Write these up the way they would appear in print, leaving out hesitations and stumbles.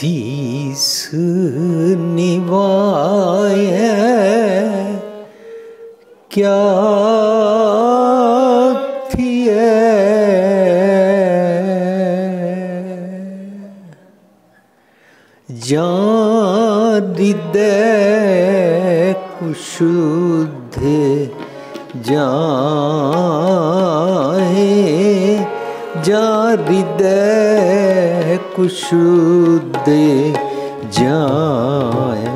शीस निभाए क्या थिए जान हृदय कुशुद्ध जाए जान हृदय कुशुद्ध जाए।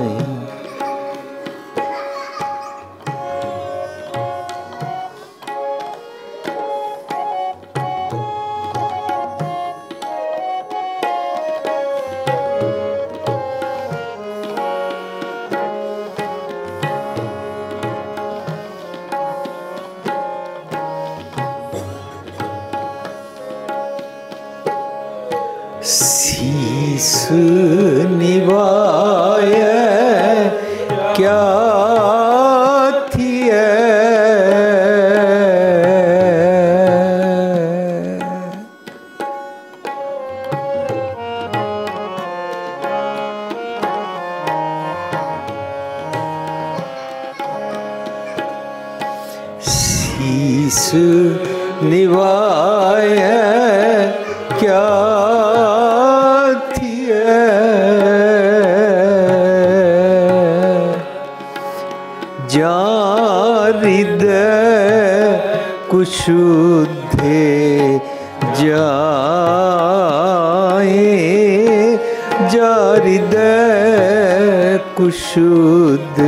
शीस निभाए क्या थिए शीस निभाए क्या जान हृदय कुशुद्ध जाए जान हृदय कुशुद्ध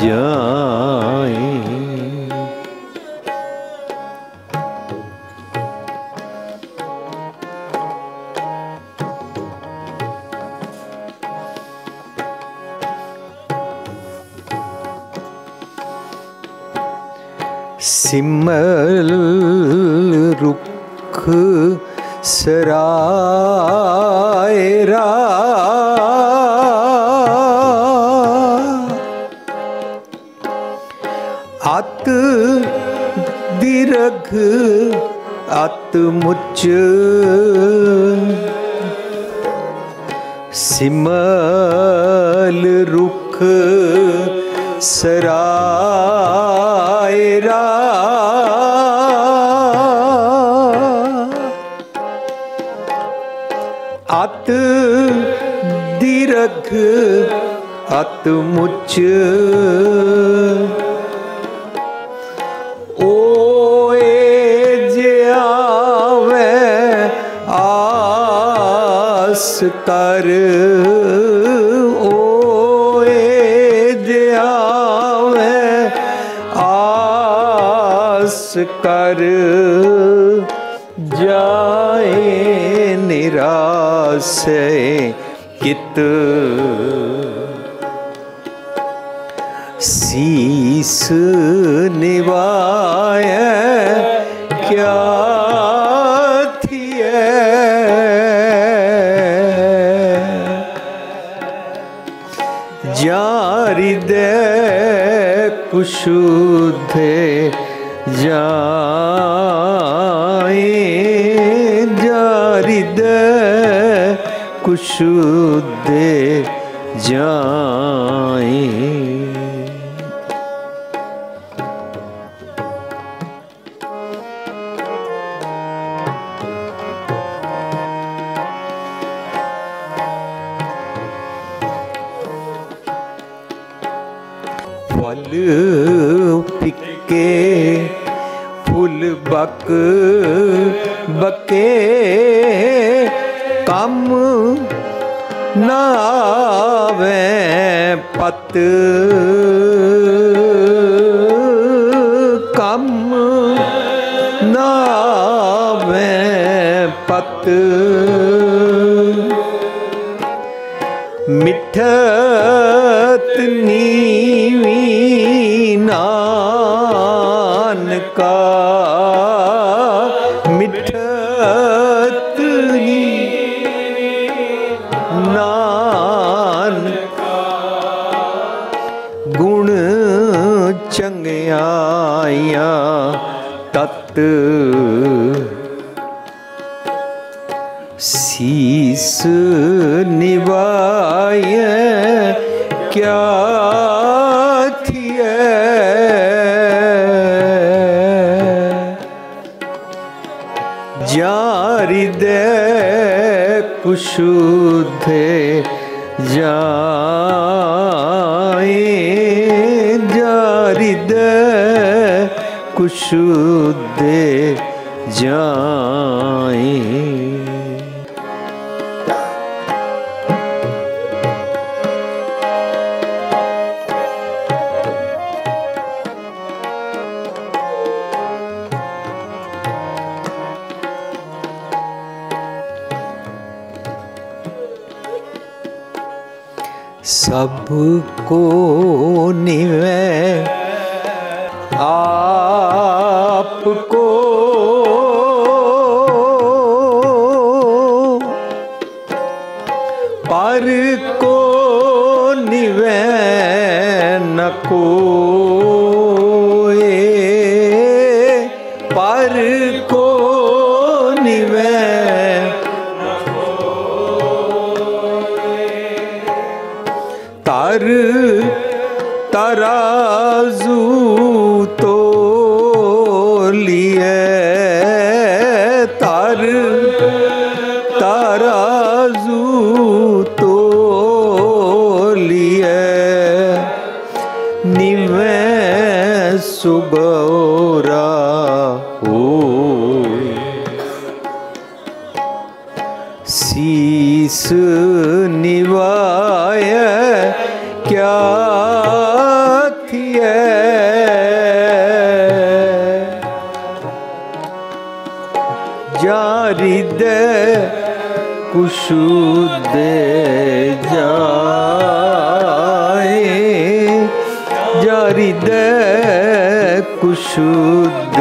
जाए। सिमल रुख सरायरा अत दीर्घ अत मुच सिमल रुख सरायरा अत दीर्घ अत मुच ओए जावे आस कर कर जाए निराश कित शीस निभाए क्या थिए जान हृदय कुशुद्ध जाए जान हृदय कुशुद्ध जाए। फल फिक्के फूल बक बके कम ना आवे पत कम ना आवे पत मिठत नीवी नानका मिठत नानका गुण चंगियाइयां तत शीस हृदय कुशुद्ध जाए, हृदय कुशुद्ध जाए। सबको निवै आपको, पर को निवै न कोय, पर को निवै तर तराजू तो लिए, तर तराजू तो लिए, निवे सुगौरा हो, शीस निवाय क्या थिए, जा हृदय कुशुद्ध जाए, जा हृदय कुशुद्ध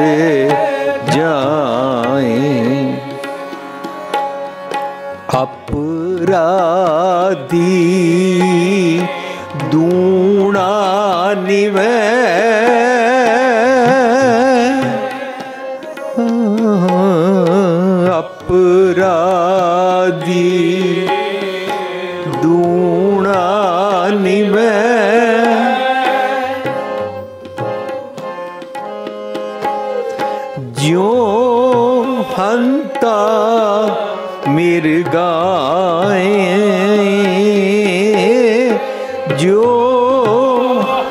जाए। अपराधी दूना निवै, अपराधी दूना निवै, ज्यों हंता मिर्गाए, जो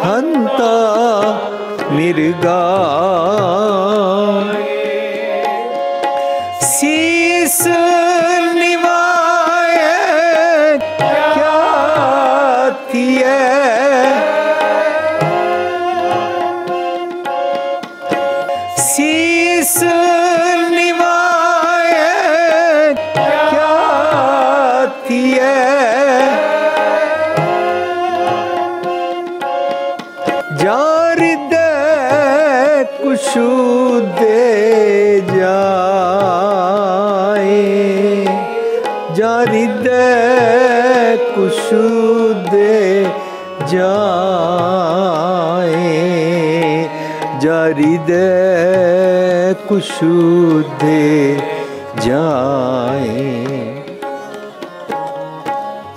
हंता मिर्गाए, शीस निवाय क्या थिए, शीस निवाय क्या थिए, जा हृदय कुशुद्ध जाए, जा हृदय कुशुद्ध जाए, जा हृदय कुशुद्ध जाए।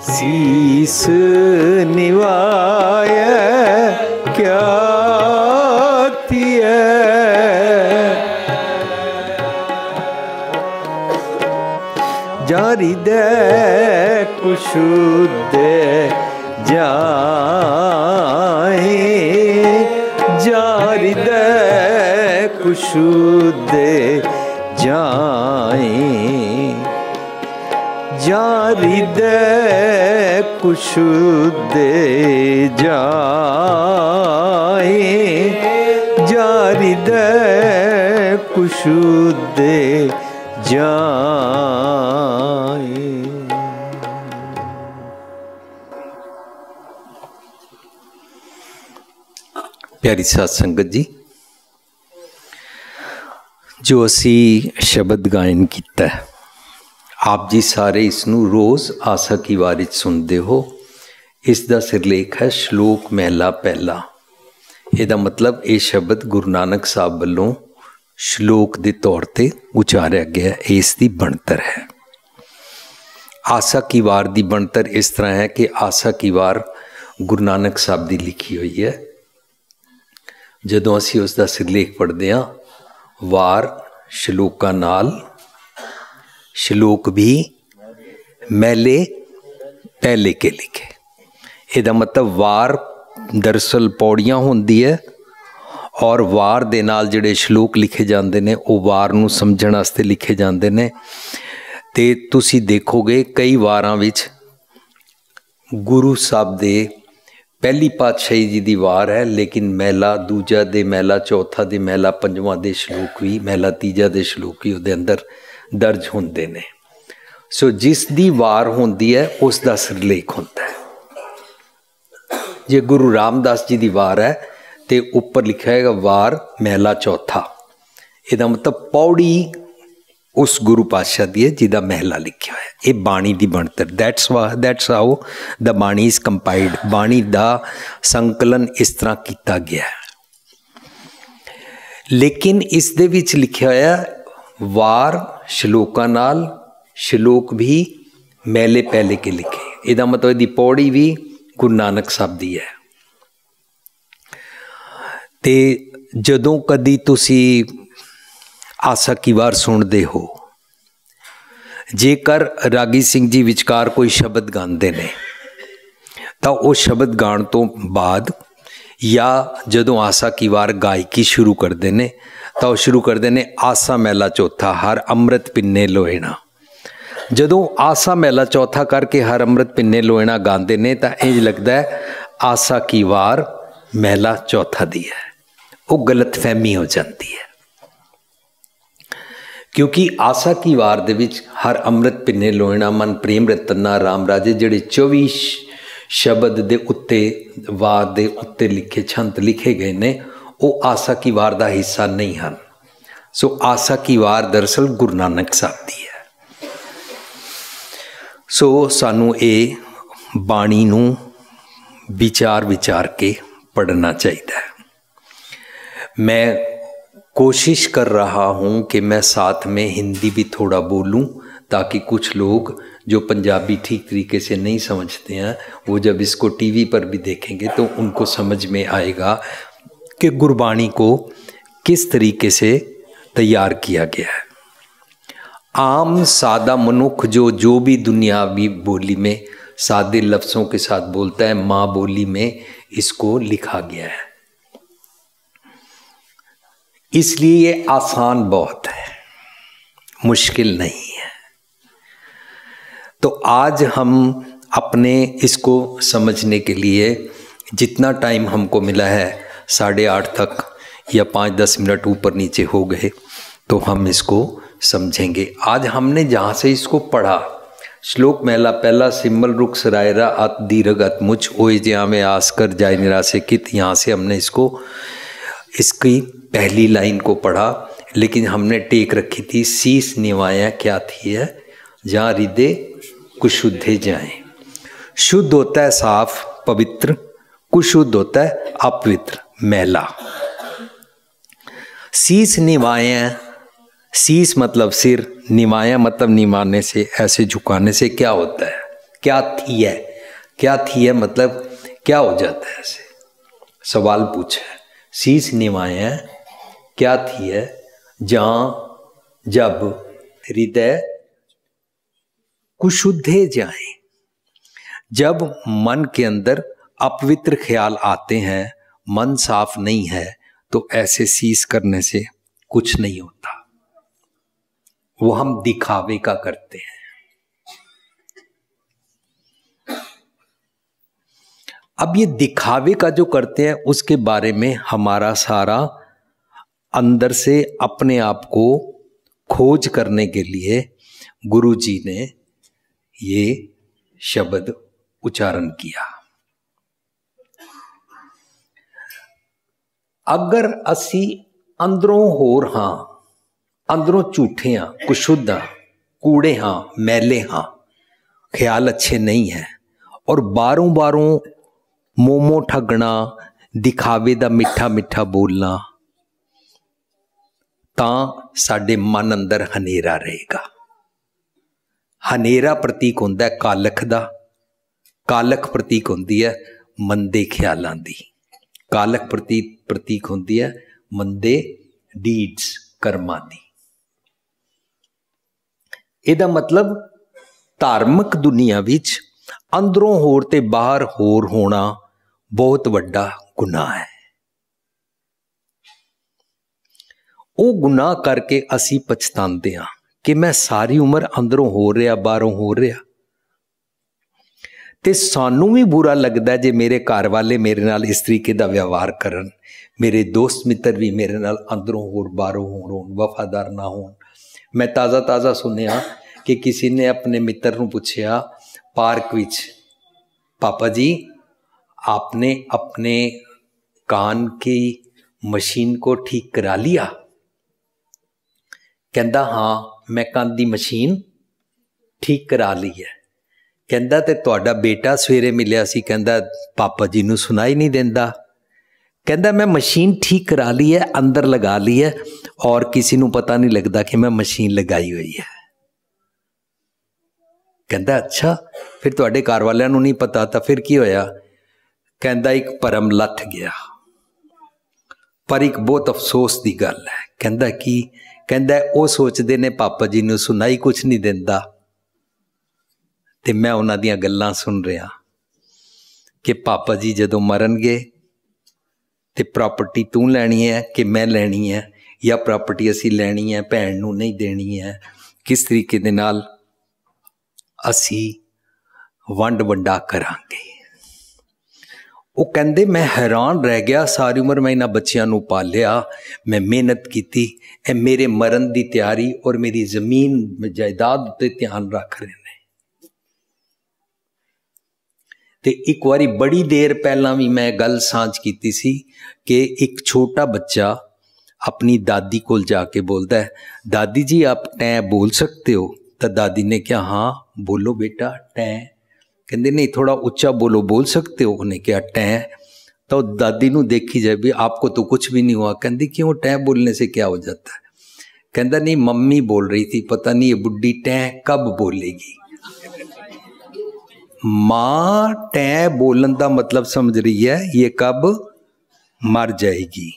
शीस निवाय क्या थिए, जा हृदय कुशुद्ध जाए, जा हृदय कुशुद्ध जाए, जा हृदय कुशुद्ध जाए, जा हृदय कुशुद्ध जाए। प्यारी साध संगत जी, जो असी शब्द गायन किया, आप जी सारे इसनू रोज़ आसा की वार विच सुनते हो। इसका सिरलेख है श्लोक महला पहला। ਇਹਦਾ मतलब ये शब्द गुरु नानक साहब ਵੱਲੋਂ श्लोक के तौर पर उचारिया गया, इसकी बनतर है। आसा की वार की बनतर इस तरह है कि आसा की वार गुरु नानक साहब की लिखी हुई है। जदों असी उसका सिरलेख पढ़ते हैं, वार श्लोकां नाल श्लोक भी मैले पहले के लिखे। ਇਹਦਾ मतलब वार दरअसल पौड़ियाँ होंदी है और वार दे नाल जिहड़े श्लोक लिखे जाते हैं वो वार नूं समझण वास्ते लिखे जाते हैं। ते तुसी देखोगे कई वारां विच गुरु साहब दे पहली पातशाही जी दी वार है, लेकिन मैला दूजा दे मैला चौथा दे मैला पंजवां दे श्लोक भी मैला तीजा दे श्लोक भी उहदे अंदर दर्ज होंदे ने। सो जिस दी वार होंदी है उस दा सिरलेख होंदा है। जे गुरु रामदास जी दी वार है तो ऊपर लिखा है वार मैला चौथा। ਇਹਦਾ मतलब पौड़ी उस गुरु पातशाह दी है जिहदा महला लिखा है। ये बाणी दी बनतर, दैट्स हाउ द बाणी इज कंपाइल्ड। बाणी दा संकलन इस तरह किया गया है। लेकिन इस दे विच लिखा होया वार श्लोकां नाल, श्लोक भी मैले पहले के लिखे। ਇਹਦਾ मतलब ਇਹਦੀ पौड़ी भी गुरु नानक साहब दी है। ते जदों कदी तुसी आसा की वार सुनते हो, जेकर रागी सिंह जी विचकार कोई शब्द गाते ने तो वो शब्द गाण तो बाद या जदों आसा की वार गायकी शुरू करते हैं तो शुरू करते हैं आसा मैला चौथा हर अमृत पिन्ने लोएना। जदों आसा मैला चौथा करके हर अमृत पिन्ने लोएना गाते ने तो इंज लगता है आसा की वार मैला चौथा दी है। वो गलतफहमी हो जाती है, क्योंकि आसा की वार दे विच हर अमृत पिन्ने लोएना मन प्रेम रतना राम राजे जिहड़े 24 शब्द दे उत्ते वार दे उत्ते लिखे छंत लिखे गए ने वो आसा की वार दा हिस्सा नहीं हैं। सो आसा की वार दरअसल गुरु नानक साहब दी है। सो सानू ये बाणी नूं विचार विचार के पढ़ना चाहिए। मैं कोशिश कर रहा हूँ कि मैं साथ में हिंदी भी थोड़ा बोलूँ ताकि कुछ लोग जो पंजाबी ठीक तरीके से नहीं समझते हैं वो जब इसको टीवी पर भी देखेंगे तो उनको समझ में आएगा कि गुरबाणी को किस तरीके से तैयार किया गया है। आम सादा मनुख जो भी दुनियावी बोली में सादे लफ्ज़ों के साथ बोलता है, माँ बोली में इसको लिखा गया है। इसलिए ये आसान बहुत है, मुश्किल नहीं है। तो आज हम अपने इसको समझने के लिए जितना टाइम हमको मिला है 8:30 तक या 5-10 मिनट ऊपर नीचे हो गए तो हम इसको समझेंगे। आज हमने जहाँ से इसको पढ़ा श्लोक महला पहला सिम्मल रुख सरायरा अत दीर्घ अत मुच ओए ज्या में आस कर जाय निराशे कित, यहाँ से हमने इसकी पहली लाइन को पढ़ा। लेकिन हमने टेक रखी थी शीस निवाया क्या थी है जहाँ हृदय कुशुद्धे जाए। शुद्ध होता है साफ पवित्र, कुशुद्ध होता है अपवित्र मैला। शीस निवाया, शीस मतलब सिर, निवाया मतलब निमाने से ऐसे झुकाने से क्या होता है, क्या थी है, क्या थी है मतलब क्या हो जाता है। ऐसे सवाल पूछा है शीस निवाया क्या थी है जहां जब हृदय कुशुद्धे जाए, जब मन के अंदर अपवित्र ख्याल आते हैं, मन साफ नहीं है तो ऐसे शीस करने से कुछ नहीं होता, वो हम दिखावे का करते हैं। अब ये दिखावे का जो करते हैं उसके बारे में हमारा सारा अंदर से अपने आप को खोज करने के लिए गुरु जी ने ये शब्द उच्चारण किया। अगर असी अंदरों होर हां, अंदरों झूठे हाँ, कुशुद्ध हाँ, कूड़े हाँ, मैले हाँ, ख्याल अच्छे नहीं है और बारों बारों मोमो ठगना, दिखावे दा मिठा मिठा बोलना, तां साडे मन अंदर हनेरा रहेगा। हनेरा प्रतीक होंदा है कालख दा, कालख प्रतीक होंदी है मंदे ख्यालां दी, कालख प्रतीक होंदी है मंदे डीड्स कर्मां दी। ਇਹਦਾ मतलब धार्मिक दुनिया विच अंदरों होर ते बाहर होर होना बहुत वड्डा गुनाह है। वो गुनाह करके असी पछताते हाँ कि मैं सारी उम्र अंदरों हो रहा बाहरों हो रहा, ते सानू भी बुरा लगता है जे मेरे घर वाले मेरे नाल इस तरीके का व्यवहार करन, मेरे दोस्त मित्र भी मेरे नाल अंदरों होर बाहरों होर वफादार ना होन। मैं ताज़ा ताज़ा सुनिया कि किसी ने अपने मित्र को पूछा पार्क विच, पापा जी आपने अपने कान की मशीन को ठीक करा लिया? कहता हाँ मैं कान की मशीन ठीक करा ली है। कहता ते तुहाडा बेटा सवेरे मिलिया सी, कहता पापा जी नूं सुनाई नहीं देंदा। कहता मैं मशीन ठीक करा ली है, अंदर लगा ली है और किसी नूं पता नहीं लगता कि मैं मशीन लगाई हुई है। कहता अच्छा फिर तुहाडे घर वालियां नूं नहीं पता तो फिर की होया? कहता एक भरम लथ गया, पर एक बहुत अफसोस की गल है। कहता कि कहता वो सोचते ने पापा जी नूं सुनाई कुछ नहीं देंदा, ते मैं उन्हां दियां गल्लां सुन रहा कि पापा जी जदों मरनगे ते प्रॉपर्टी तू लैनी है कि मैं लैनी है, या प्रॉपर्टी असी लैनी है भैन नूं नहीं देनी है, किस तरीके दे नाल असी वंड वंडा करांगे। वो कहते मैं हैरान रह गया, सारी उम्र मैं इन्हां बच्चियां नूं पालिया, मैं मेहनत की, मेरे मरण की तैयारी और मेरी जमीन जायदाद उत्ते ध्यान रख रहे हैं। ते एक बारी बड़ी देर पहला भी मैं गल सांझ की सी कि एक छोटा बच्चा अपनी दादी कोल जाके बोलता है दादी जी आप टै बोल सकते हो? तो दादी ने कहा हाँ बोलो बेटा टै। कहते नहीं थोड़ा ऊंचा बोलो, बोल सकते हो? उन्हें क्या टै? तो दादी नूं देखी जाए भी आपको तो कुछ भी नहीं हुआ। कहती क्यों, टै बोलने से क्या हो जाता है? कहता नहीं मम्मी बोल रही थी, पता नहीं ये बुढ़ी टै कब बोलेगी। मां टै बोलन का मतलब समझ रही है ये कब मर जाएगी।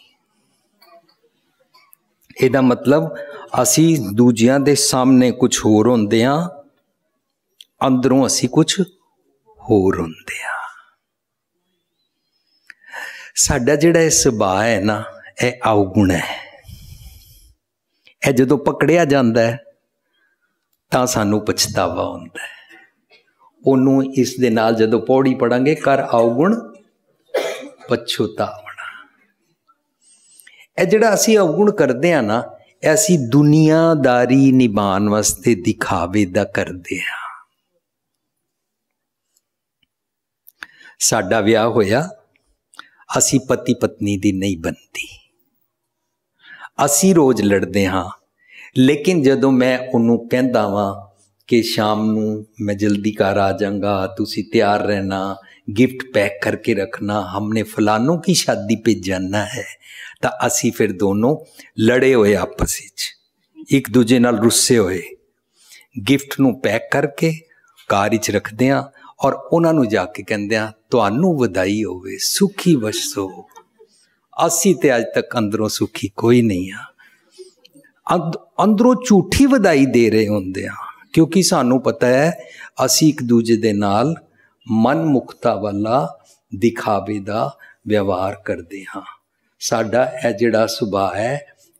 ਇਹਦਾ मतलब असी दूजियां दे सामने कुछ होर होंदे हां, अंदरों असी कुछ होर होंदे हां। साडा जिहड़ा सुभाਅ है ना यह अवगुण है। यह जदों पकड़िया जाता है तां सानू पछतावा होंदा है। ओनू इस दे नाल जदों पौड़ी पढ़ांगे कर अवगुण पछतावना। यह जिहड़ा असी अवगुण करते हैं ना असी दुनियादारी निभाण वास्ते दिखावे दा करते हैं। साडा विआह होया, असी पति पत्नी दी नहीं बनती, असी रोज लड़ते हाँ, लेकिन जदों मैं उन्हों कहता वां कि शाम नूं मैं जल्दी घर आ जाऊंगा, तुसी तैयार रहना, गिफ्ट पैक करके रखना, हमने फलानों की शादी पे जाना है, तो असी फिर दोनों लड़े हुए आपस विच, एक दूजे नाल रुस्से हुए, गिफ्ट नूं पैक करके कार विच रखदे हां और उन्हां नूं जाके कहंदे हां तुहानूं वधाई होवे, सुखी वसो। असी ते अज तक अंदरों सुखी कोई नहीं हाँ, अंदरों झूठी वधाई दे रहे होंदे हां, क्योंकि सानू पता है असी एक दूजे दे नाल मन मुक्ता वाला दिखावे दा व्यवहार करते हाँ। साडा यह जिहड़ा सुभाਅ है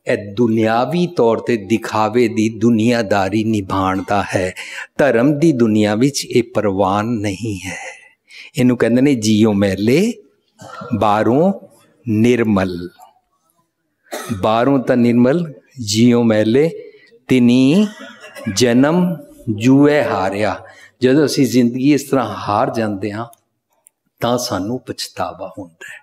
यह दुनियावी तौर ते दिखावे दी दुनियादारी निभाण दा है। धर्म दी दुनिया विच ये परवान नहीं है। इनू कहंदे ने जीओ मैले बाहरों निर्मल, बाहरों तां निर्मल जीओ मैले तिनी जन्म जूए हारिया। जदों असी जिंदगी इस तरह हार जाते हाँ तां सानू पछतावा होंदा है।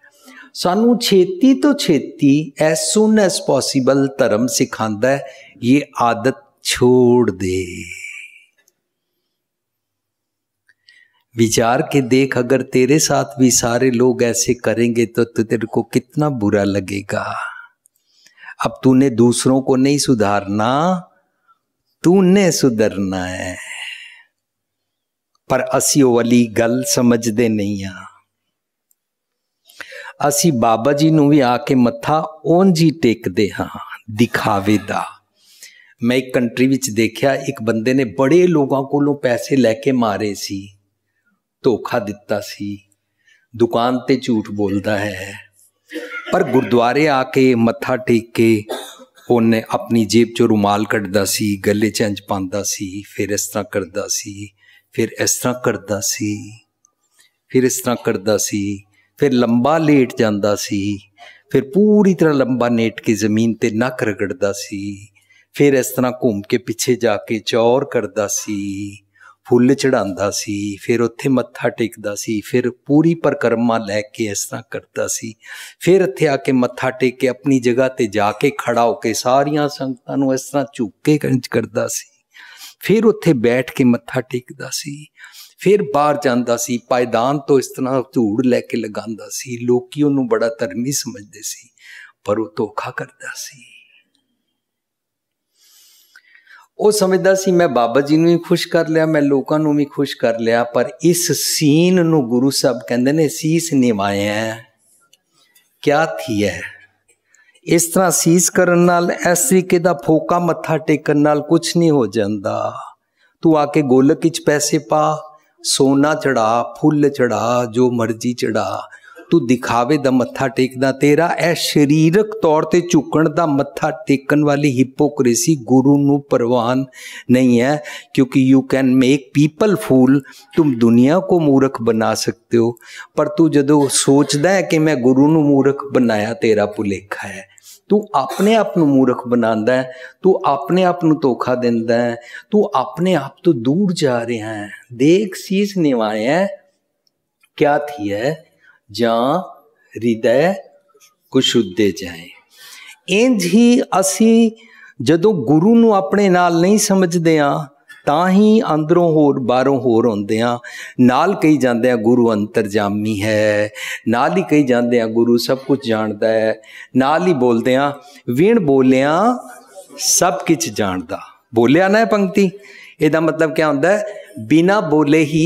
सानू छेती तो छेती एज सुन एज पॉसिबल धर्म सिखांदा है ये आदत छोड़ दे। विचार के देख, अगर तेरे साथ भी सारे लोग ऐसे करेंगे तो तेरे को कितना बुरा लगेगा। अब तूने दूसरों को नहीं सुधारना, तूने सुधरना है। पर असी वो वाली गल समझते नहीं हाँ। असी बाबा जी नूं भी आके मत्था ओंज ही टेकदे हाँ दिखावे दा। मैं एक कंट्री विच देखा, एक बंदे ने बड़े लोगों कोलों पैसे लैके मारे सी, धोखा दिता सी, दुकान ते झूठ बोलता है, पर गुरुद्वारे आके मत्था टेक के उन्हें अपनी जेब चो रुमाल कढ़दा सी, गले च इंज पांदा सी, फिर इस तरह करदा सी, फिर इस तरह करदा सी, फिर इस तरह करदा सी, फिर लंबा लेट जांदा सी, फिर पूरी तरह लंबा लेट के जमीन ते नक रगड़दा सी, फिर इस तरह घूम के पिछे जाके चौर करदा सी, फुल चढ़ांदा सी, फिर उत्थे मत्था टेकदा सी, फिर पूरी परिक्रमा लैके इस तरह करदा सी, फिर इत्थे आके मत्था टेक के अपनी जगह ते जाके खड़ा होके सारियां संगतां नूं इस तरह झुक के करदा सी, फिर उत्थे बैठ के मत्था टेकदा सी, फिर बाहर जांदा सी, पायदान तो इस तरह धूड़ लैके लगांदा सी। लोकी उहनूं बड़ा धर्मी समझदे सी, पर वो धोखा करदा सी। वो समझदा सी मैं बाबा जी नूं भी खुश कर लिया, मैं लोकां नूं भी खुश कर लिया, पर इस सीन नूं गुरु साहब कहंदे ने सीस निवाया क्या थी है। इस तरह सीस करन नाल, इस तरीके दा फोका मत्था टेकन नाल कुछ नहीं हो जांदा। तू आके गोलक विच पैसे पा, सोना चढ़ा, फुल चढ़ा, जो मर्जी चढ़ा, तू दिखावे दा मत्था टेकदा, तेरा ए शरीरक तौर ते झुकण दा मत्था टेकन वाली हिपोक्रेसी गुरु नूं परवान नहीं है, क्योंकि यू कैन मेक पीपल फूल, तुम दुनिया को मूर्ख बना सकते हो, पर तू जदों सोचदा है कि मैं गुरु नूं मूर्ख बनाया, तेरा भुलेखा है। तू अपने आप नूं मूर्ख बनांदा है, तू अपने आप नूं धोखा दिंदा है, तू अपने आप तो दूर जा रहा है। देख सीस निवाया क्या थी है, जां हृदय कुशुद्धे जाए। इंज ही असी जदों गुरु नूं अपने नाल नहीं समझदे आ, तां ही अंदरों होर बाहरों होर होंदे आ। नाल कही जांदे आ गुरु अंतरजामी है, नाल ही कही जांदे आ गुरु सब कुछ जानदा है, नाल ही बोलदे आ विण बोलिया सब कुछ जानदा। बोलिया ना पंक्ति, इहदा मतलब क्या होंदा है, बिना बोले ही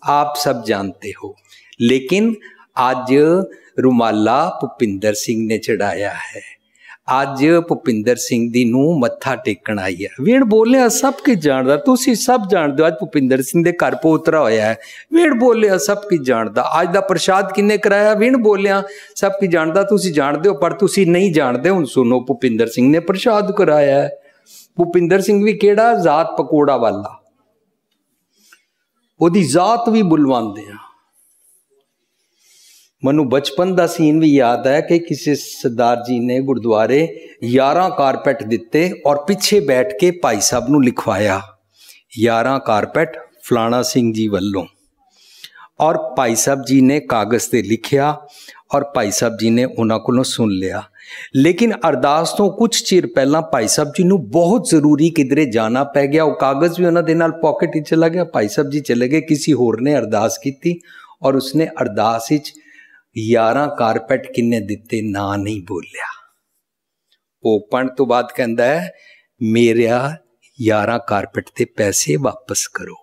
आप सब जानते हो। लेकिन आज रुमाला भुपिंदर सिंह ने चढ़ाया है, आज भुपिंदर सिंह दी नूं मत्था टेकण आई है। विण बोलिया सब कुछ जानदा, तुसीं सब जानदे हो। अज भुपिंदर सिंह दे घर पोतरा होया है, विण बोलिया सब कुछ जानदा। अज दा प्रसाद किन्ने कराया, विण बोलिया सब कुछ जानदा। तुसीं जानदे हो, पर तुसीं नहीं जानदे। हुण सुनो, भुपिंदर सिंह ने प्रसाद कराया है। भुपिंदर सिंह भी केड़ा, जात पकौड़ा वाला, ओदी जात भी बुलवांदे आ। मनु बचपन का सीन भी याद है कि किसी सरदार जी ने गुरुद्वारे 11 कारपेट दिते और पीछे बैठ के भाई साहब नूं लिखवाया 11 कारपेट फलाना सिंह जी वल्लों, और भाई साहब जी ने कागज़ ते लिखिया और भाई साहब जी ने उन्हां कोलों सुन लिया। लेकिन अरदास तो कुछ चिर पहला भाई साहब जी नूं बहुत जरूरी किधरे जाना पै गया, वो कागज़ भी उन्हां दे नाल पॉकेट विच चला गया। भाई साहब जी चले गए, किसी होर ने अरदास की और उसने अरदास विच 11 कारपेट किन्ने दिते ना नहीं बोलिया। ओपन तो बाद कहंदा है मेरा 11 कारपेट ते पैसे वापस करो।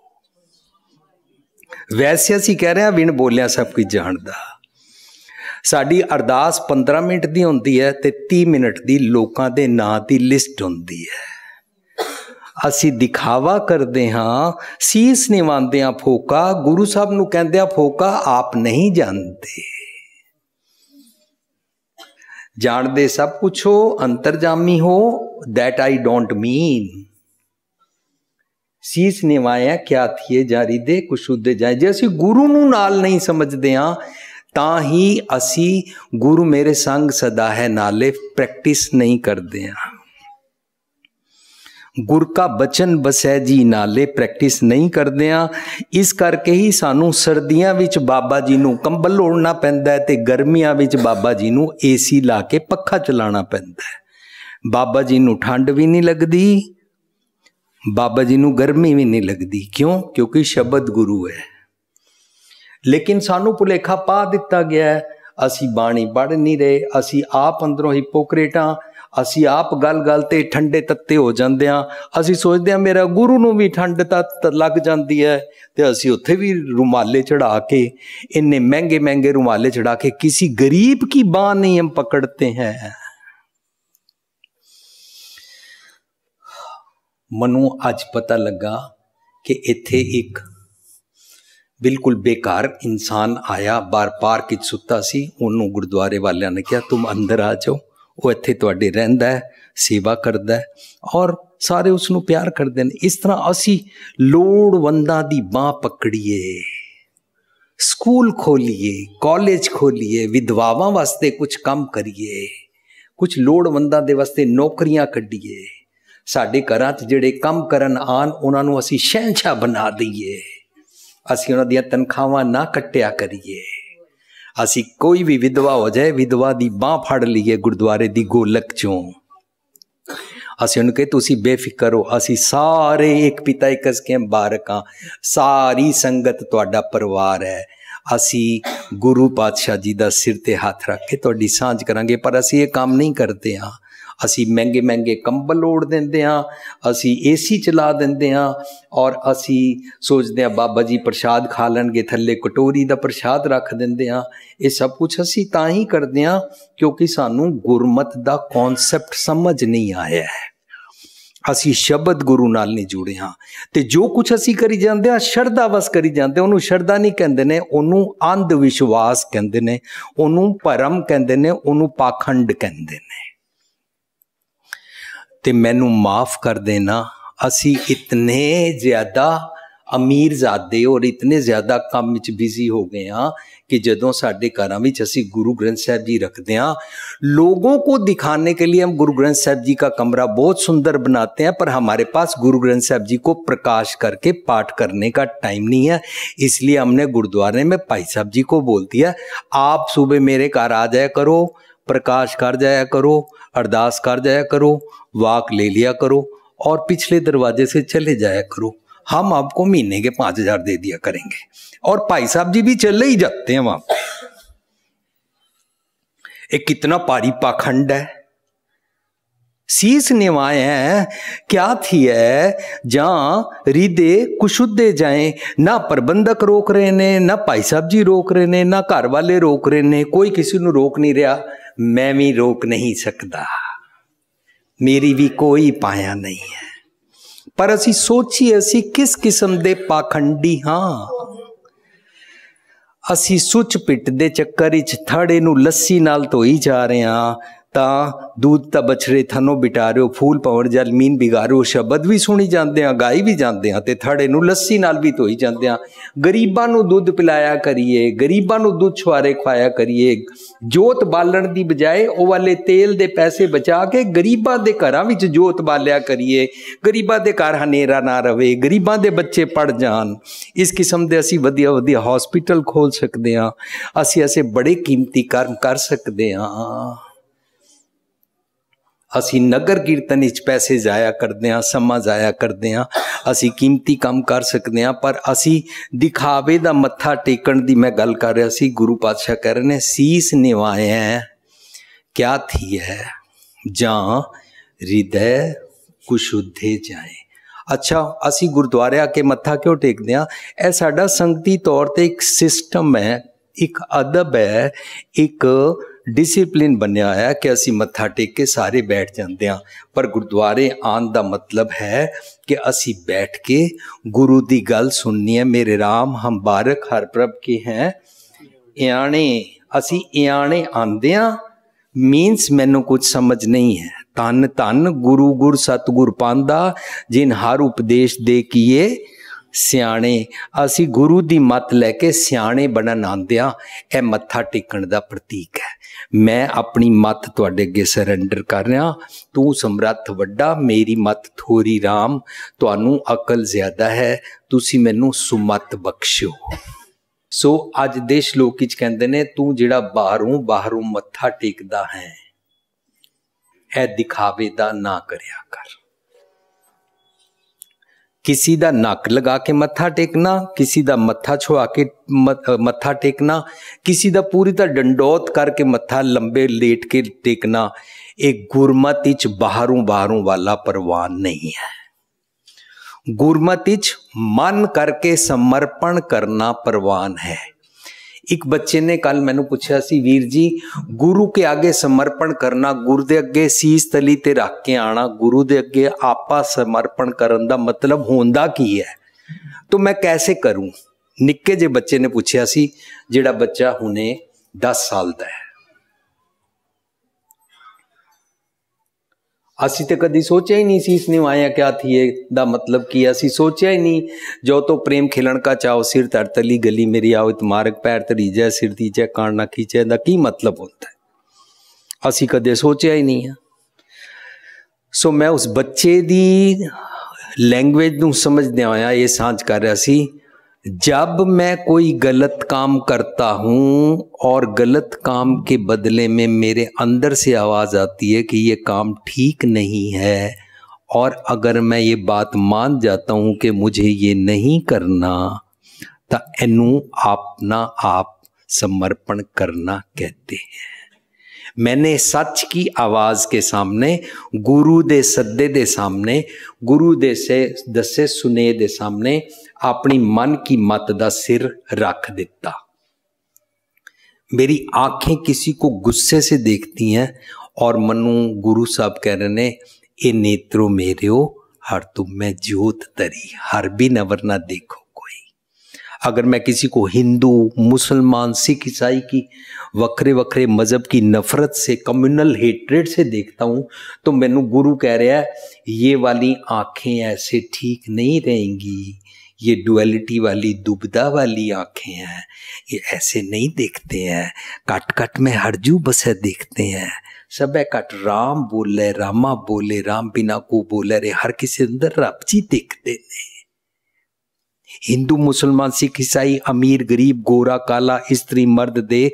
वैसे असीं कह रहे हैं विण बोलिया सब कुछ जानदा। साडी अरदास 15 मिनट दी होंदी है ते 30 मिनट दी लोकां दे नां दी लिस्ट होंदी है। असी दिखावा करते हाँ, सीस निवांदे हाँ फोका। गुरु साहब नूं कहंदे आ फोका आप नहीं जानते, जानते सब कुछ हो, अंतरजामी हो, दैट आई डोंट मीन। सीस निवाया क्या थी जारी दे कुशुद्धे जाए। जे असी गुरु नूं नाल नहीं समझदे हाँ, तां ही असी गुरु मेरे संग सदा है नाले प्रैक्टिस नहीं करते हाँ। गुर का बचन बसै जी नाले प्रैक्टिस नहीं करते हैं। इस करके ही सानू सर्दियां विच बाबा जी नू कंबल ओढ़ना पैंदा है ते गर्मियां विच बाबा जी नू एसी ला के पखा चलाना पैंदा है। बाबा जी नू ठंड भी नहीं लगती, बाबा जी नू गर्मी भी नहीं लगती। क्यों? क्योंकि शब्द गुरु है। लेकिन सानू भुलेखा पा दिता गया है, असी बाणी पढ़ नहीं रहे, असी आप अंदरों हिपोक्रेट हाँ, असी आप गल गल ते ठंडे तत्ते हो जाते हाँ। असी सोचते हैं मेरा गुरु नू भी ठंड तत्त लग जाती है, तो असी उत्थे भी रुमाले चढ़ा के, इन्ने महंगे महंगे रुमाले चढ़ा के किसी गरीब की बांह नहीं हम पकड़ते हैं। मनु अज पता लगा कि इत्थे एक बिल्कुल बेकार इंसान आया, बार पार्क विच सुत्ता सी। उन्होंने गुरुद्वारे वालियां ने कहा तुम अंदर आ जाओ, वो इत्थे तुहाडे रहिंदा है, सेवा करदा है और सारे उसनूं प्यार करदे ने। इस तरह असी लोड़वंदां दी बांह पकड़ीए, स्कूल खोलीए, कॉलेज खोलीए, विधवावां वास्ते कुछ काम करिए, कुछ लोड़वंदां दे वास्ते नौकरियां कढीए, साडे घरां च जिहड़े काम करन आन उन्हां नूं असी शहनशाह बना दईए, असी उन्हां दियां तनखावां ना कट्टिया करिए, असी कोई भी विधवा हो जाए विधवा दी बांह फड़ लीए गुरुद्वारे दी गोलक चों, असी उन्हें कहे तुसी बेफिक्र हो, असी सारे एक पिता एक के बारक हाँ, सारी संगत तुहाडा परिवार है, असी गुरु पातशाह जी दा सिर ते हाथ रख के तुहाडी सांझ करांगे। पर असी ये काम नहीं करते हाँ, असी महंगे महंगे कंबल ओढ़ देंदे हाँ, असी एसी चला देंदे हाँ और असी सोचते हैं बाबा जी प्रसाद खा लैणगे, थल्ले कटोरी दा प्रसाद रख देंदे हाँ। ये सब कुछ असी तां ही करते हाँ क्योंकि सानू गुरमत दा कॉन्सैप्ट समझ नहीं आया है, असी शब्द गुरु नाल नहीं जुड़े हाँ। ते जो कुछ असी करी जाते हैं शरधा वस करी जाते, उन्होंने शरधा नहीं कहते ने, उन्होंने अंध विश्वास कहते ने, उन्होंने भरम कहते ने, उन्होंने पाखंड कहते ने। ते मैनू माफ कर देना, असी इतने ज्यादा अमीर ज़ादे और इतने ज्यादा काम विच बिजी हो गए हाँ कि जदों साडे घरां विच असी गुरु ग्रंथ साहब जी रखते हैं, लोगों को दिखाने के लिए हम गुरु ग्रंथ साहब जी का कमरा बहुत सुंदर बनाते हैं, पर हमारे पास गुरु ग्रंथ साहब जी को प्रकाश करके पाठ करने का टाइम नहीं है। इसलिए हमने गुरुद्वारे में भाई साहब जी को बोल दिया आप सुबह मेरे घर आ जाया करो, प्रकाश कर जाया करो, अरदास कर जाया करो, वाक ले लिया करो और पिछले दरवाजे से चले जाया करो, हम आपको महीने के 5,000 दे दिया करेंगे। और भाई साहब जी भी चले ही जाते हैं वहां। एक कितना भारी पाखंड है, शीस निवाए हैं क्या थी है जहां हृदय कुशुद्धे जाए, ना प्रबंधक रोक रहे ने, ना भाई साहब जी रोक रहे ने, ना घर वाले रोक रहे ने, कोई किसी को रोक नहीं रहा, मैं भी रोक नहीं सकता, मेरी भी कोई पाया नहीं है। पर असी सोचिए असी किस किस्म दे पाखंडी हाँ, असी सुच पिट दे चक्कर विच थड़े नू लस्सी नाल धोई जा रहे हाँ, तां दूध ता बछड़े थनो बिटा रहे हो, फूल पावण जल मीन बिगारो, शब्द भी सुनी जाते हैं, गाई भी जाते हैं, ते थड़े नू लस्सी नाल भी धोई जाते हैं। गरीबां नू दूध पिलाया करिए, गरीबां नू दूध छुआरे खवाया करिए, जोत बालण दी बजाए ओ वाले तेल दे पैसे बचा के गरीबां दे घरां विच जोत बालिया करिए, गरीबां दे घर हनेरा ना रवे, गरीबां दे बच्चे पढ़ जान। इस किस्म दे असी वधिया वधिया हॉस्पिटल खोल सकते हैं, असी ऐसे बड़े कीमती कर्म कर सकते हैं। असी नगर कीर्तन विच पैसे जाया करते हैं, समा जाया करते हैं, असी कीमती काम कर सकते हैं, पर असी दिखावे दा मत्था टेकण दी मैं गल कर रहा सी। गुरु पातशाह कह रहे ने शीस निवाए हैं क्या थी है जहां हृदय कुशुद्धे जाए। अच्छा असी गुरुद्वारे आके मत्था क्यों टेकते हैं? यह साडा संगती तौर ते एक सिस्टम है, एक अदब है, एक डिसिप्लिन बनया है कि असी मत्था टेक के सारे बैठ जाते हैं। पर गुरुद्वारे आन दा मतलब है कि असी बैठ के गुरु दी गल सुननी है। मेरे राम हम बारक हर प्रभ के हैं इयाने, असी इयाने आंदे हां मीनस मैनू कुछ समझ नहीं है। धन धन गुरु गुर सतगुर पांदा जिन हर उपदेश दे किए सियाणे। असी गुरु दी मत लैके सियाणे बनन आंदे हां, यह मत्था टेकण दा प्रतीक है। मैं अपनी मत तुहाडे अगे सरेंडर कर रहा, तू समर्थ वड्डा मेरी मत थोड़ी राम, तुहानू अकल ज्यादा है, तुसी मैनू सुमत बख्शो। सो अज दे श्लोक विच कहंदे ने तू जिहड़ा बाहरों बाहरों मत्था टेकदा है ए दिखावे दा ना करया कर। किसी दा नक लगा के मत्था टेकना, किसी दा मत्था छुआ के मत्था टेकना, किसी दा पूरी तरह डंडौत करके मत्था लंबे लेट के टेकना, एक गुरमत इच बाहरों बाहरों वाला परवान नहीं है। गुरमत इच मन करके समर्पण करना परवान है। एक बच्चे ने कल मैनू पूछा सी, वीर जी गुरु के आगे समर्पण करना, गुरु दे अगे सीस तली ते रख के आना, गुरु दे अगे आपा समर्पण करन दा मतलब होंदा की है, तो मैं कैसे करूं? निक्के जे बच्चे ने पूछा सी, जिहड़ा बच्चा हुणे 10 साल दा है। असी तो कभी सोचा ही नहीं सीस निवाया क्या थी दा मतलब की, असी सोचा ही नहीं। जो तो प्रेम खिलन का चाओ सिर तर तली गली मेरी आओ मार्ग पैर तरी जय सिर दीजै कान ना खींचे दा की मतलब होता है, असी कदे सोचा ही नहीं है। सो मैं उस बच्चे दी लैंग्वेज नूं समझदे होया ये सांझ कर रहा सी, जब मैं कोई गलत काम करता हूं और गलत काम के बदले में मेरे अंदर से आवाज आती है कि ये काम ठीक नहीं है, और अगर मैं ये बात मान जाता हूं कि मुझे ये नहीं करना, तो इनू अपना आप समर्पण करना कहते हैं। मैंने सच की आवाज के सामने, गुरु दे सद्दे दे सामने, गुरु दे से दसे सुने दे सामने अपनी मन की मत दा सिर रख दिता। मेरी आंखें किसी को गुस्से से देखती हैं और मनु गुरु साहब कह रहे ने, ए नेत्रो मेरे हो हर तुम में ज्योत तरी, हर भी नवर ना देखो कोई। अगर मैं किसी को हिंदू मुसलमान सिख ईसाई की वक्रे वक्रे मजहब की नफरत से, कम्युनल हेट्रेड से देखता हूं, तो मैनू गुरु कह रहा है ये वाली आंखें ऐसे ठीक नहीं रहेंगी, ये डुअलिटी वाली दुबदा वाली आंखें हैं, ये ऐसे नहीं देखते हैं, कट कट में हरजू बसे देखते हैं, सब है कट राम बोले रामा बोले, राम बिना को बोले रे, हर किसी अंदर रब जी देखते ने। हिंदू मुसलमान सिख ईसाई अमीर गरीब गोरा काला स्त्री मर्द दे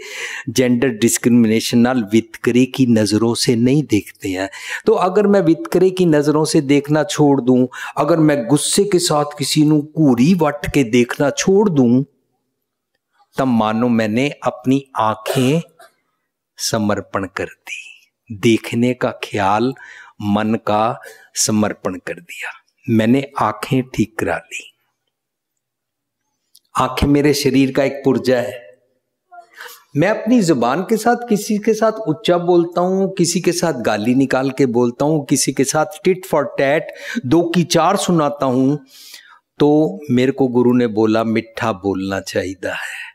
जेंडर डिस्क्रिमिनेशन नाल वितकरे की नजरों से नहीं देखते हैं। तो अगर मैं वितकरे की नजरों से देखना छोड़ दूं, अगर मैं गुस्से के साथ किसी नू घूरी वट के देखना छोड़ दूं, तब मानो मैंने अपनी आंखें समर्पण कर दी, देखने का ख्याल मन का समर्पण कर दिया, मैंने आंखें ठीक करा ली। आंखें मेरे शरीर का एक पुर्जा है। मैं अपनी जुबान के साथ किसी के साथ उच्चा बोलता हूं, किसी के साथ गाली निकाल के बोलता हूं, किसी के साथ टिट फॉर टैट 2 की 4 सुनाता हूं, तो मेरे को गुरु ने बोला मिठा बोलना चाहिए है,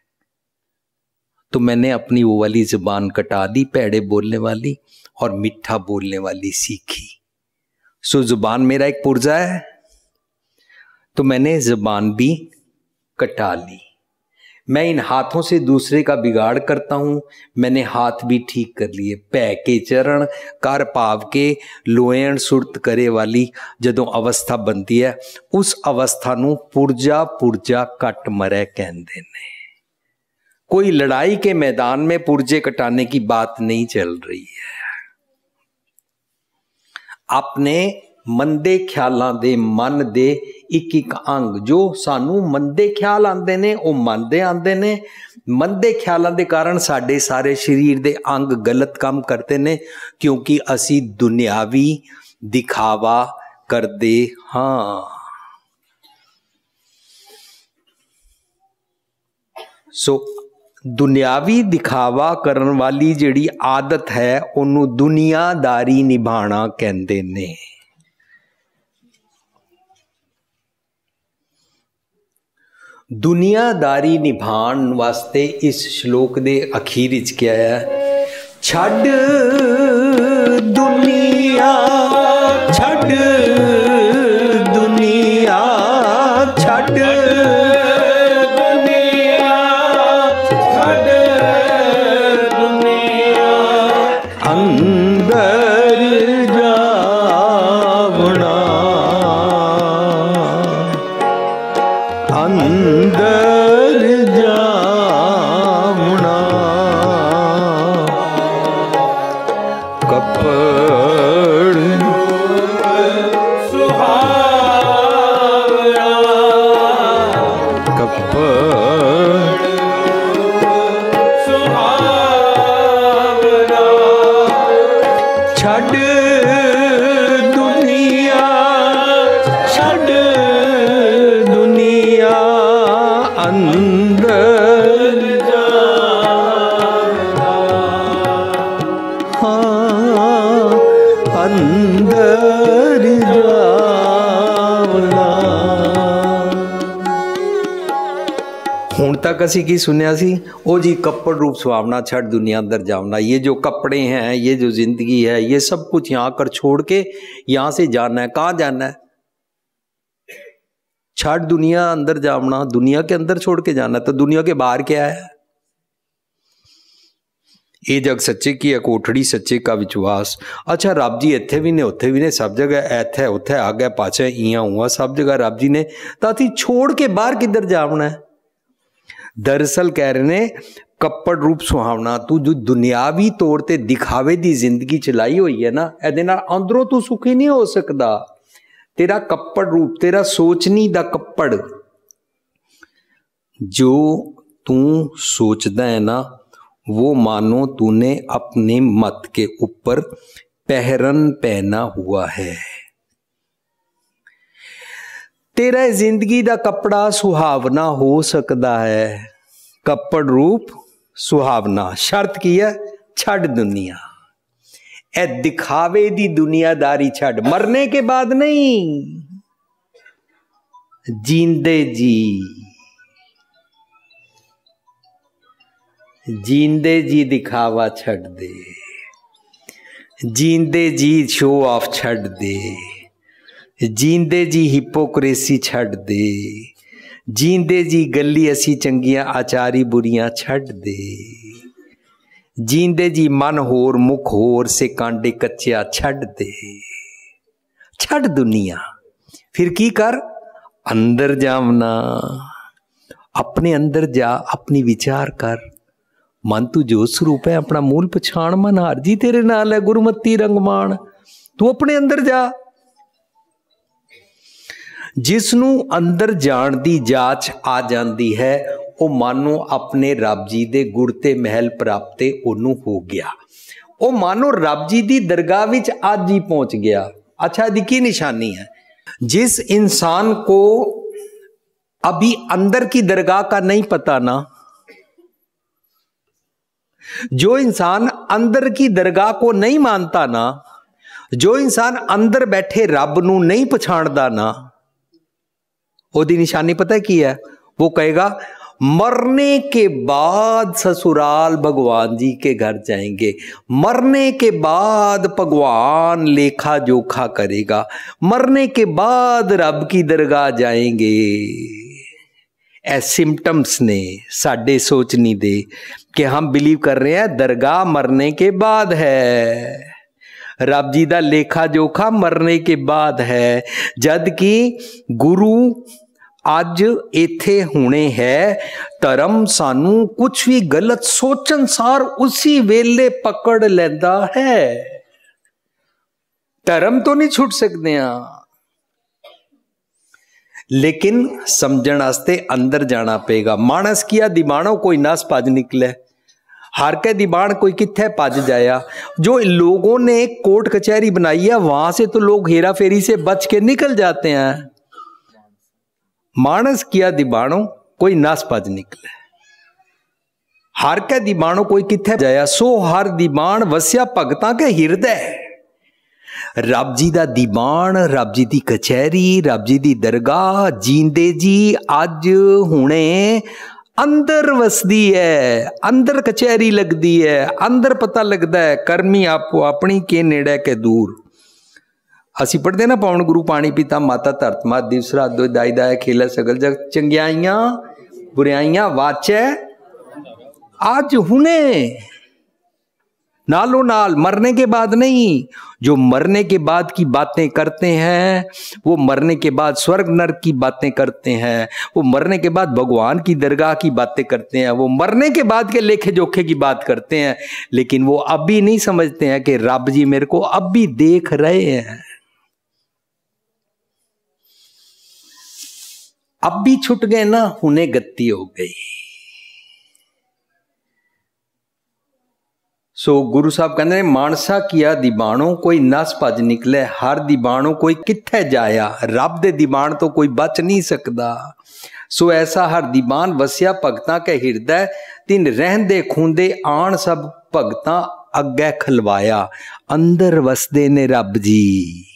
तो मैंने अपनी वो वाली जुबान कटा दी, पैड़े बोलने वाली, और मिठा बोलने वाली सीखी। सो जुबान मेरा एक पुर्जा है, तो मैंने जुबान भी कटा ली। मैं इन हाथों से दूसरे का बिगाड़ करता हूं, मैंने हाथ भी ठीक कर लिए। पै के चरण कर पाव के लोएण सुरत करे वाली जदों अवस्था बनती है, उस अवस्था नूं पुरजा पुरजा कट मरै कहंदे ने। कोई लड़ाई के मैदान में पुरजे कटाने की बात नहीं चल रही है। अपने मंदे ख्यालां दे मन दे एक एक अंग, जो सानू मंदे ख्याल आंदे ने वो मन दे आंदे ने, मंदे ख्यालां दे कारण साडे सारे शरीर दे अंग गलत काम करते ने, क्योंकि असी दुनियावी दिखावा करदे हां। सो दुनियावी दिखावा करन वाली जिहड़ी आदत है ओनू दुनियादारी निभाना कहंदे ने। दुनियादारी निभान वास्ते इस श्लोक दे अखीर विच क्या है, छड़ दुनिया छड़ दुनिया छड़ दुनिया छड़ दुनिया अंदर जावना अंदर जावना कपड़ अंदर जावना। हुण तक असी की सुनिया सी, ओ जी कपड़ रूप सुहावना छड़ दुनिया अंदर जावना। ये जो कपड़े हैं, ये जो जिंदगी है, ये सब कुछ यहाँ कर छोड़ के यहाँ से जाना है। कहाँ जाना है? छड़ दुनिया अंदर जावना, दुनिया के अंदर छोड़ के जाना। तो दुनिया के बाहर क्या है? ये जग सच्चे की है कोठड़ी, सच्चे का विश्वास। अच्छा रब जी इत्थे भी ने उत्थे भी ने, सब जगह इत्थे उत्थे आगे पाछे इयां हुआ, सब जगह रब जी ने। ताकि छोड़ के बाहर किधर जावना है? दरअसल कह रहे ने कपड़ रूप सुहावना, तू जो दुनियावी तौर ते दिखावे दी जिंदगी चलाई हुई है ना, एदे नाल अंदरों तू सुखी नहीं हो सकदा। तेरा कपड़ रूप, तेरा सोचनी दा कपड़, जो तू सोचदा है ना, वो मानो तूने अपने मत के ऊपर पहरन पहना हुआ है। तेरा जिंदगी दा कपड़ा सुहावना हो सकता है, कपड़ रूप सुहावना। शर्त की है? छड़ दुनिया, ए दिखावे दी दुनियादारी छड़। मरने के बाद नहीं, जींदे जी, जींदे जी दिखावा छड़ दे, जींदे जी शो ऑफ छड़ दे, जींदे जी हिपोक्रेसी छड़ दे, जींदे जी गली असी चंगियां आचारी बुरियां छड़ दे, जींदे जी मन होर मुख होर से कांडे कच्चिया छड़ दे। छड़ दुनिया, फिर की कर? अंदर जावना। अपने अंदर जा, अपनी विचार कर। मन तू जो स्वरूप है, अपना मूल पछाण। मन हार जी तेरे नाल है, गुरमती रंगमान। तू अपने अंदर जा। जिसनू अंदर जान दी जाच आ जाती है, वो मानो अपने रब जी दे गुर ते महल प्राप्ते ओनू हो गया। वो मानो रब जी दी दरगाह विच आज ही पहुंच गया। अच्छा दी की निशानी है? जिस इंसान को अभी अंदर की दरगाह का नहीं पता ना, जो इंसान अंदर की दरगाह को नहीं मानता ना, जो इंसान अंदर बैठे रब नू नहीं पछाणदा ना, ओदी निशानी पता है की है? वो कहेगा मरने के बाद ससुराल भगवान जी के घर जाएंगे, मरने के बाद भगवान लेखा जोखा करेगा, मरने के बाद रब की दरगाह जाएंगे। ए सिम्टम्स ने साडे सोचनी दे कि हम बिलीव कर रहे हैं दरगाह मरने के बाद है, रब जी दा लेखा जोखा मरने के बाद है। जद कि गुरु अज इथे होने है, धर्म सानू कुछ भी गलत सोचन सार उसी वेले पकड़ लेंदा है। धर्म तो नहीं छुट सकते हैं, लेकिन समझण वास्ते अंदर जाना पेगा। मानस किया दिमाणो कोई नस भज निकले, हार के दिमाण कोई किथे भज जाया। जो लोगों ने कोर्ट कचहरी बनाई है, वहां से तो लोग हेरा फेरी से बच के निकल जाते हैं। मानस किया दिबाणो कोई नस भज निकले, हार के दिबाणो कोई किथे जाया। सो हर दिबाण वस्या भगतां के हिरदय। रब जी दा दीवान, रब जी दी कचहरी, रब जी दी दरगाह जींदे जी अज हुणे अंदर वसदी है, अंदर कचहरी लगदी है, अंदर पता लगता है करमी आपो अपनी के नेड़े के दूर। असी पढ़ते ना पावन गुरु पानी पिता माता धरत मात दिवस रात दो दाई दाया खेला सगल जग, चंगियाइयां बुराइयां वाचे आज हुणे। नालों नाल, मरने के बाद नहीं। जो मरने के बाद की बातें करते हैं, वो मरने के बाद स्वर्ग नरक की बातें करते हैं, वो मरने के बाद भगवान की दरगाह की बातें करते हैं, वो मरने के बाद के लेखे जोखे की बात करते हैं। लेकिन वो अब भी नहीं समझते हैं कि रब जी मेरे को अब भी देख रहे हैं। अब भी छुट गए ना, उन्हें गत्ती हो गई। सो गुरु साहब कहते मानसा किया दीबाणों कोई नस भज निकले, हर दीबाणों कोई किथे जाया, रब दे दीबाण तो कोई बच नहीं सकता। सो ऐसा हर दीबान वसिया भगतां के हिरदय, तिन रहंदे खूंदे आन सब भगतां अग्गे खलवाया, अंदर वसदे ने रब जी।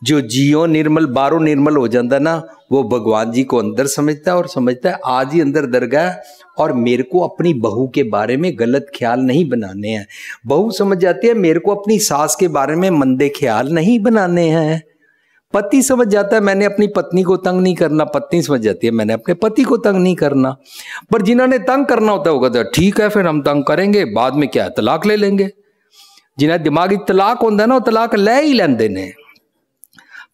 जो जियो निर्मल बाहरों निर्मल हो जाता ना, वो भगवान जी को अंदर समझता है और समझता है आज ही अंदर दरगाह, और मेरे को अपनी बहू के बारे में गलत ख्याल नहीं बनाने हैं। बहू समझ जाती है मेरे को अपनी सास के बारे में मंदे ख्याल नहीं बनाने हैं। पति समझ जाता है मैंने अपनी पत्नी को तंग नहीं करना, पत्नी समझ जाती है मैंने अपने पति को तंग नहीं करना। पर जिन्होंने तंग करना होता है वो कहते हैं ठीक है फिर हम तंग करेंगे, बाद में क्या है तलाक ले लेंगे। जिन्हें दिमागी तलाक होता है ना वो तलाक ले ही लेंदे ने,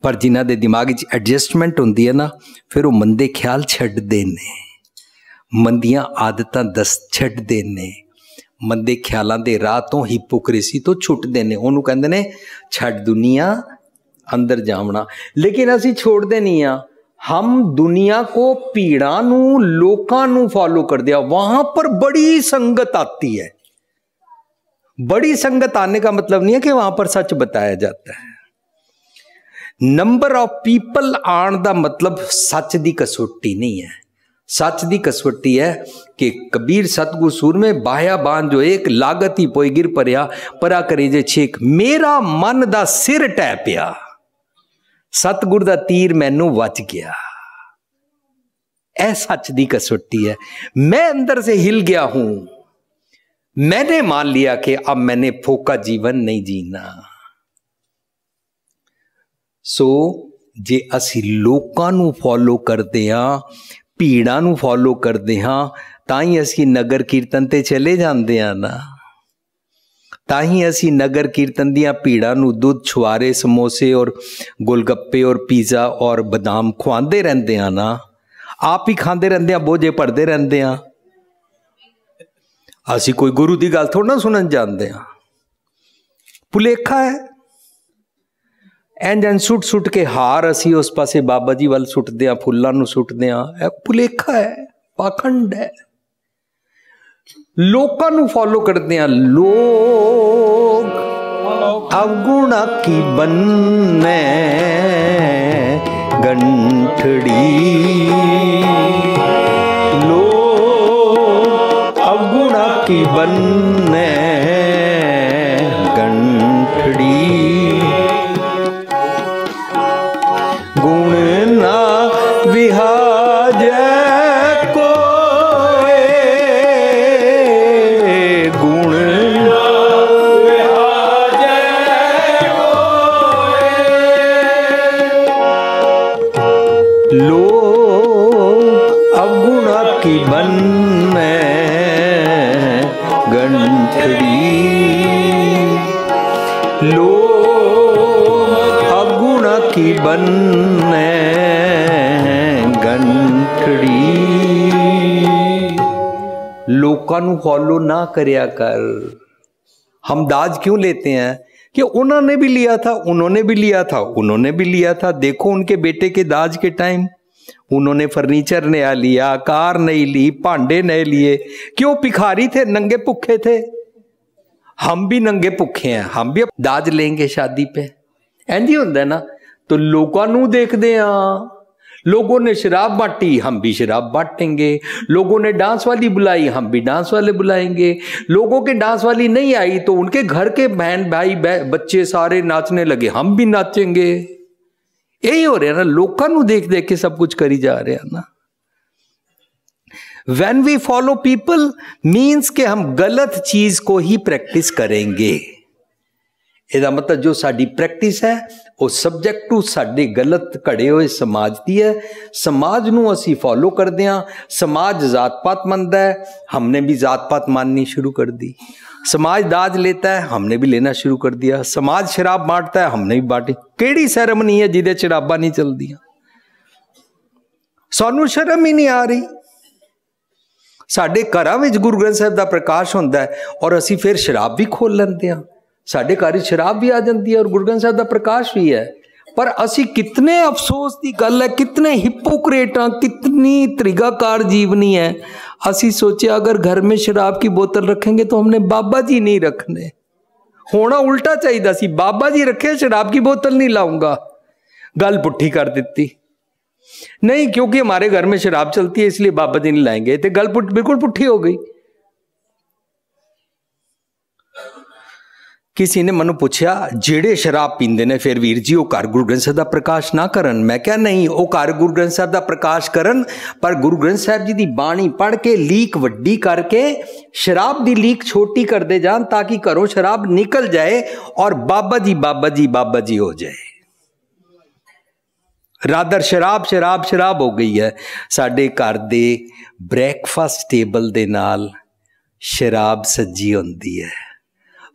पर जिन्हों के दिमाग एडजस्टमेंट होंदी है ना फिर वो मंदे ख्याल छड्डदे ने, मंदियां आदतां दस छड्डदे ने, मंदे ख्यालों के राह तो हिपोक्रेसी तो छुटदे ने। उन्होंने कहते ने छड्ड दुनिया अंदर जावना। लेकिन असी छोड़ते नहीं हाँ, हम दुनिया को भीड़ां नूं लोकां नूं फॉलो कर दिया। वहां पर बड़ी संगत आती है। बड़ी संगत आने का मतलब नहीं है कि वहां पर सच बताया जाता है। नंबर ऑफ पीपल आने का मतलब सच की कसौटी नहीं है। सच की कसौटी है कि कबीर सतगुर सूर में बाह्या बान जो एक लागत ही पोई गिर परया परा करे जे छेक, मेरा मन दा सिर टह पिया, सतगुर दा तीर मैनू वज गया। ऐ सच दी कसौटी है। मैं अंदर से हिल गया हूं, मैंने मान लिया कि अब मैंने फोका जीवन नहीं जीना। सो जे असी लोकां नू फॉलो करते हाँ, भीड़ां नू फॉलो करते हाँ, ताई असी नगर कीर्तन ते चले जाते हैं ना, ताही असी नगर कीर्तन दियां भीड़ां नू दूध छुआरे समोसे और गोलगप्पे और पिज़्ज़ा और बादाम खुआंदे रहंदे हैं ना, आप ही खांदे रहंदे हैं, बोझे भरदे रहंदे हैं। असी कोई गुरु की गल थोड़ा ना सुनन जानते हैं। भुलेखा है। एंज सुट सुट के हार असी उस पासे बाबा जी वाल सुटदे, फुल्लां नूं सुटदे, यह भुलेखा है, पाखंड है। लोकां नूं फॉलो करते हैं। लोग अवगुणा की बन्ने गंठड़ी, लोग अवगुणा की बन्ने गंठड़ी, गुण ना विहाज कोई, गुण ना विहाज कोई, लोग अवगुणा की बन्ने गंठड़ी, लोग अवगुणा की बन्ने गंठड़ी। लोकां नू फॉलो ना करया कर। हम दाज क्यों लेते हैं कि उन्होंने भी लिया था, उन्होंने भी लिया था, उन्होंने भी लिया था। देखो उनके बेटे के दाज के टाइम उन्होंने फर्नीचर नया लिया, कार नई ली, भांडे नए लिए। क्यों? भिखारी थे, नंगे भुखे थे। हम भी नंगे भुखे हैं, हम भी दाज लेंगे शादी पे। इंज ही होंदा है ना। तो लोगों नू देखते हैं, लोगों ने शराब बांटी, हम भी शराब बांटेंगे। लोगों ने डांस वाली बुलाई, हम भी डांस वाले बुलाएंगे। लोगों के डांस वाली नहीं आई तो उनके घर के बहन भाई बच्चे सारे नाचने लगे, हम भी नाचेंगे। यही हो रहा है ना, लोगों नू देख देख के सब कुछ करी जा रहे हैं ना। When we follow people means कि हम गलत चीज को ही प्रैक्टिस करेंगे। ਇਹਦਾ मतलब जो साड़ी प्रैक्टिस है वो सब्जेक्ट टू साडे गलत घड़े हुए समाज की है। समाज नू असी फॉलो करते हैं। समाज जात पात मानता है, हमने भी जात पात माननी शुरू कर दी। समाज दाज लेता है, हमने भी लेना शुरू कर दिया। समाज शराब बांटता है, हमने भी बांटी। केड़ी सैरेमनी है जिदे शराबा नहीं चलदी? सानू शर्म ही नहीं आ रही। साडे घरां विच गुरु ग्रंथ साहिब दा प्रकाश होंदा है और असी फिर शराब भी खोल लेंदे हां। साडे घर शराब भी आ जाती है और गुरु ग्रंथ साहिब दा प्रकाश भी है। पर असी कितने अफसोस की गल है, कितने हिपोक्रेट हाँ, कितनी त्रिगाकार जीवनी है। असी सोचे अगर घर में शराब की बोतल रखेंगे तो हमने बाबा जी नहीं रखने। होना उल्टा चाहिए सी, बाबा जी रखे शराब की बोतल नहीं लाऊंगा। गल पुट्ठी कर दी। नहीं, क्योंकि हमारे घर में शराब चलती है इसलिए बाबा जी नहीं लाएंगे, तो गल बिल्कुल पुट्ठी हो गई। किसी ने मैनू पूछा जेड़े शराब पींदे ने फिर वीर जी वो घर गुरु ग्रंथ साहब का प्रकाश ना करन। मैं क्या नहीं, वो घर गुरु ग्रंथ साहब का प्रकाश करन, पर गुरु ग्रंथ साहब जी की बाणी पढ़ के लीक वड्डी करके शराब की लीक छोटी करते जान, ताकि घरों शराब निकल जाए और बाबा जी बाबा जी बाबा जी हो जाए। रादर शराब शराब शराब हो गई है। साडे घर दे ब्रैकफास्ट टेबल दे नाल शराब सज्जी होंदी है।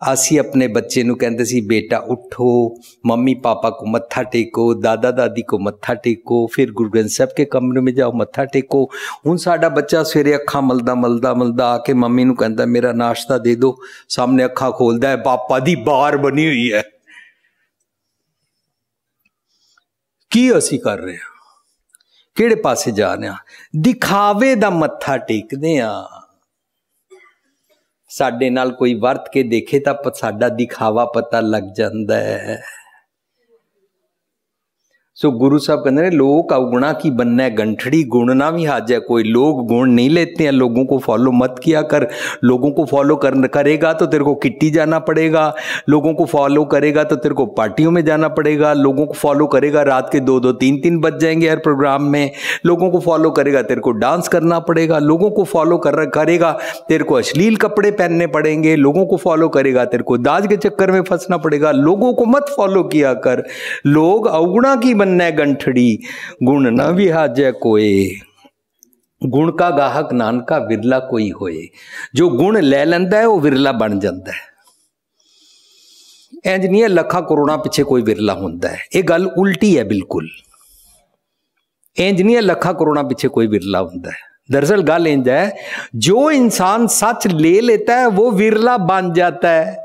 असी अपने बच्चे नूं कहंदे सी बेटा उठो, मम्मी पापा को मत्था टेको, दादा दादी को मत्था टेको, फिर गुरु ग्रंथ साहब के कमरे में जाओ मत्था टेको। हुण साडा बच्चा सवेरे अखां मलदा मलदा मलदा आके मम्मी नूं कहंदा मेरा नाश्ता दे दो, सामने अखां खोलदा है पापा दी बार बनी हुई है। की असी कर रहे हैं, किहड़े पासे जा रहे हैं? दिखावे दा मत्था टेकदे आ। साडे नाल कोई वर्त के देखे तो साडा दिखावा पता लग जाता है। सो गुरु साहब कहते हैं लोग अवगुणा की बनना गंठड़ी, गुण ना भी हाज है कोई। लोग गुण नहीं लेते हैं, लोगों को फॉलो मत किया कर। लोगों को फॉलो करेगा तो तेरे को किट्टी जाना पड़ेगा, लोगों को फॉलो करेगा तो तेरे को पार्टियों में जाना पड़ेगा, लोगों को फॉलो करेगा रात के 2-2 3-3 बज जाएंगे हर प्रोग्राम में, लोगों को फॉलो करेगा तेरे को डांस करना पड़ेगा, लोगों को फॉलो करेगा तेरे को अश्लील कपड़े पहनने पड़ेंगे, लोगों को फॉलो करेगा तेरे को दाज के चक्कर में फंसना पड़ेगा। लोगों को मत फॉलो किया कर। लोग अवगुणा की बनना गंठड़ी, गुण ना भी हाजै कोई। गुण का गाहक नानका विरला कोई होए। जो गुण ले लेंदा है वो विरला बन जाता है। इंज नहीं है लखा करोड़ा पिछे कोई विरला होंदा है, ये गल उल्टी है बिल्कुल। इंज नहीं है लखा करोड़ा पिछे कोई विरला होंदा है। दरअसल गल इंज है, जो इंसान सच ले लेता है वो विरला बन जाता है।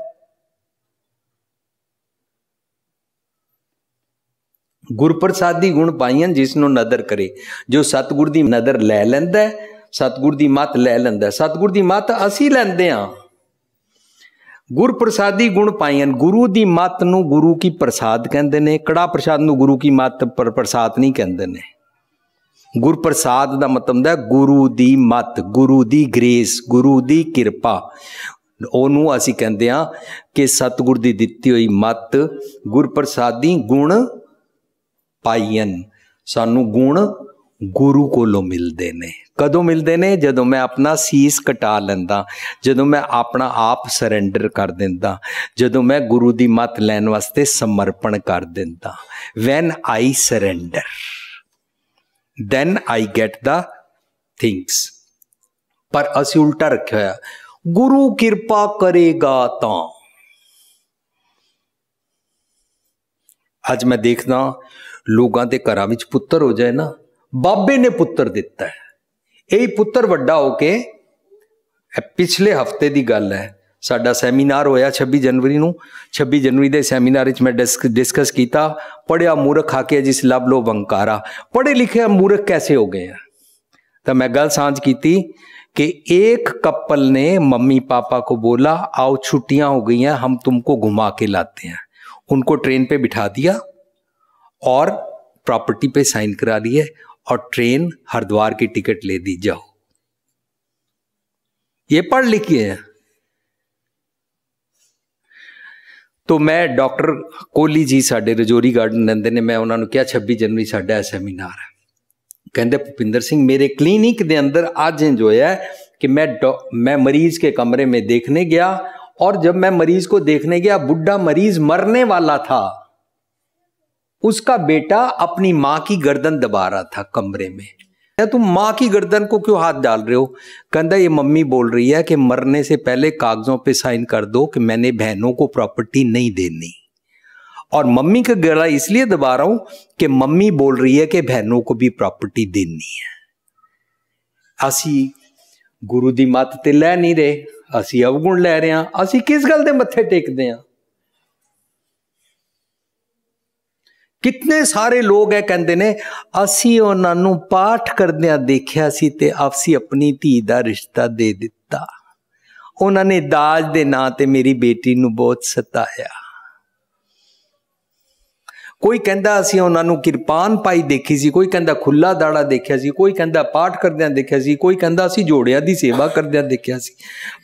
गुरप्रसादी गुण पाइयन जिसनों नदर करे। जो सतगुर दी नदर लै लैंदा है, सतगुर दी मत लै लैंदा है। सतगुर दी मत असी लैंदे हां। गुरप्रसादी गुण पाइयन, गुरु दी मत नूं गुरु की प्रसाद कहंदे ने, कड़ा प्रसाद नूं गुरु की मत पर प्रसाद नहीं कहंदे ने। गुरप्रसाद दा मतलब है गुरु दी मत, गुरु दी ग्रेस, गुरु दी किरपा। ओनू असी कहंदे हां कि सतगुर दी दित्ती हुई मत गुरप्रसादी गुण पाइयन। सानू गुण गुरु कोलों मिलते ने। कदों मिलते ने? जदों मैं अपना सीस कटा लैंदा, जदों मैं अपना आप सरेंडर कर दिंदा, जदों मैं गुरु दी मत लैन वास्ते समर्पण कर दिंदा। When I surrender then I get the things. पर असी उल्टा रखा होया, गुरु किरपा करेगा तां। अज मैं देखदा लोगों के घर में पुत्र हो जाए ना, बाबे ने पुत्र दिता है। यही पुत्र वड्डा होके, पिछले हफ्ते की गल है, साडा सैमीनार होया 26 जनवरी नूं। 26 जनवरी के सैमीनार मैं डिस्कस किया, पढ़िया मूर्ख आके जिस लब लो बंकारा। पढ़े लिखे मूर्ख कैसे हो गए हैं? तो मैं गल सांझ की कि एक कपल ने मम्मी पापा को बोला आओ छुट्टियां हो गई हैं, हम तुमको घुमा के लाते हैं। उनको ट्रेन पे बिठा दिया और प्रॉपर्टी पे साइन करा लिए और ट्रेन हरिद्वार की टिकट ले दी, जाओ। ये पढ़ लिखे हैं। तो मैं डॉक्टर कोहली जी साडे रजौरी गार्डन रहंदे ने, मैं उन्होंने कहा 26 जनवरी साडा सैमीनार है। कहंदे भुपिंदर सिंह मेरे क्लीनिक के अंदर आज इंज होया है कि मैं मरीज के कमरे में देखने गया, और जब मैं मरीज को देखने गया, बुढ़ा मरीज मरने वाला था। उसका बेटा अपनी मां की गर्दन दबा रहा था कमरे में। तुम मां की गर्दन को क्यों हाथ डाल रहे हो? कहता ये मम्मी बोल रही है कि मरने से पहले कागजों पे साइन कर दो कि मैंने बहनों को प्रॉपर्टी नहीं देनी, और मम्मी का गला इसलिए दबा रहा हूं कि मम्मी बोल रही है कि बहनों को भी प्रॉपर्टी देनी है। असी गुरु दी मत ते लै नहीं रहे, असी अवगुण लै रहे हैं। असी किस गल दे मत्थे टेकदे हैं? कितने सारे लोग है कहते ने असी उन्होंने पाठ करदिया देखिया सी ते असी अपनी धी दा रिश्ता दे दिता। उन्होंने दाज दे नां ते मेरी बेटी नू बहुत सताया। कोई कहता असीं उन्हां नूं किरपान पाई देखी सी, कोई कहता खुला दाड़ा देखिया सी, कोई कहता पाठ करदियां देखिया सी, कोई कहता असीं जोड़ियां दी सेवा करदियां देखिया सी।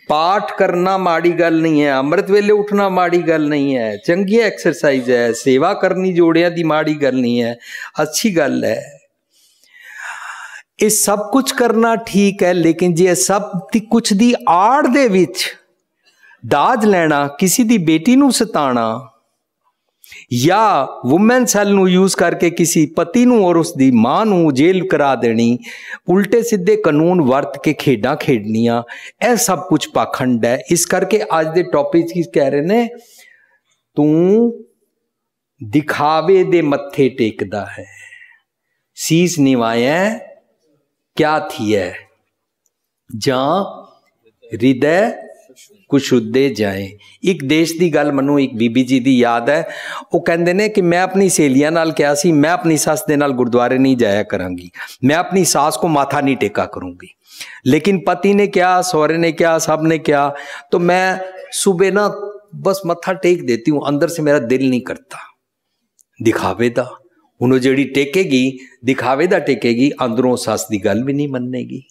पाठ करना माड़ी गल नहीं है, अमृत वेले उठना माड़ी गल नहीं है, चंगी एक्सरसाइज है। सेवा करनी जोड़ियां दी माड़ी गल नहीं है, अच्छी गल है। ये सब कुछ करना ठीक है, लेकिन जे सब कुछ दी आड़ दे विच दाज लेना, किसी दी बेटी नूं सताना, या वुमेन सेल नूं यूज करके किसी पति नूं और उसदी मां नूं जेल करा देनी, उल्टे सीधे कानून वर्त के खेडां खेडनियां, यह सब कुछ पाखंड है। इस करके आज दे टॉपिक की कह रहे ने, तू दिखावे दे मत्थे टेकदा है, सीस निवाया क्या थी है, जां हृदय कुशुद्धे जाए। एक देश की गल मनु एक बीबी जी की याद है, वो कहते ने कि मैं अपनी सहेलियां नाल कहा सी, मैं अपनी सस दे नाल गुरुद्वारे नहीं जाया करांगी, मैं अपनी सास को माथा नहीं टेका करूंगी। लेकिन पति ने क्या, सौरे ने क्या, सब ने क्या, तो मैं सुबह ना बस मत्था टेक देती हूँ, अंदर से मेरा दिल नहीं करता दिखावे दा। उन्होंने जेड़ी टेकेगी दिखावे दा टेकेगी, अंदरों सस की गल भी नहीं मन्नेगी।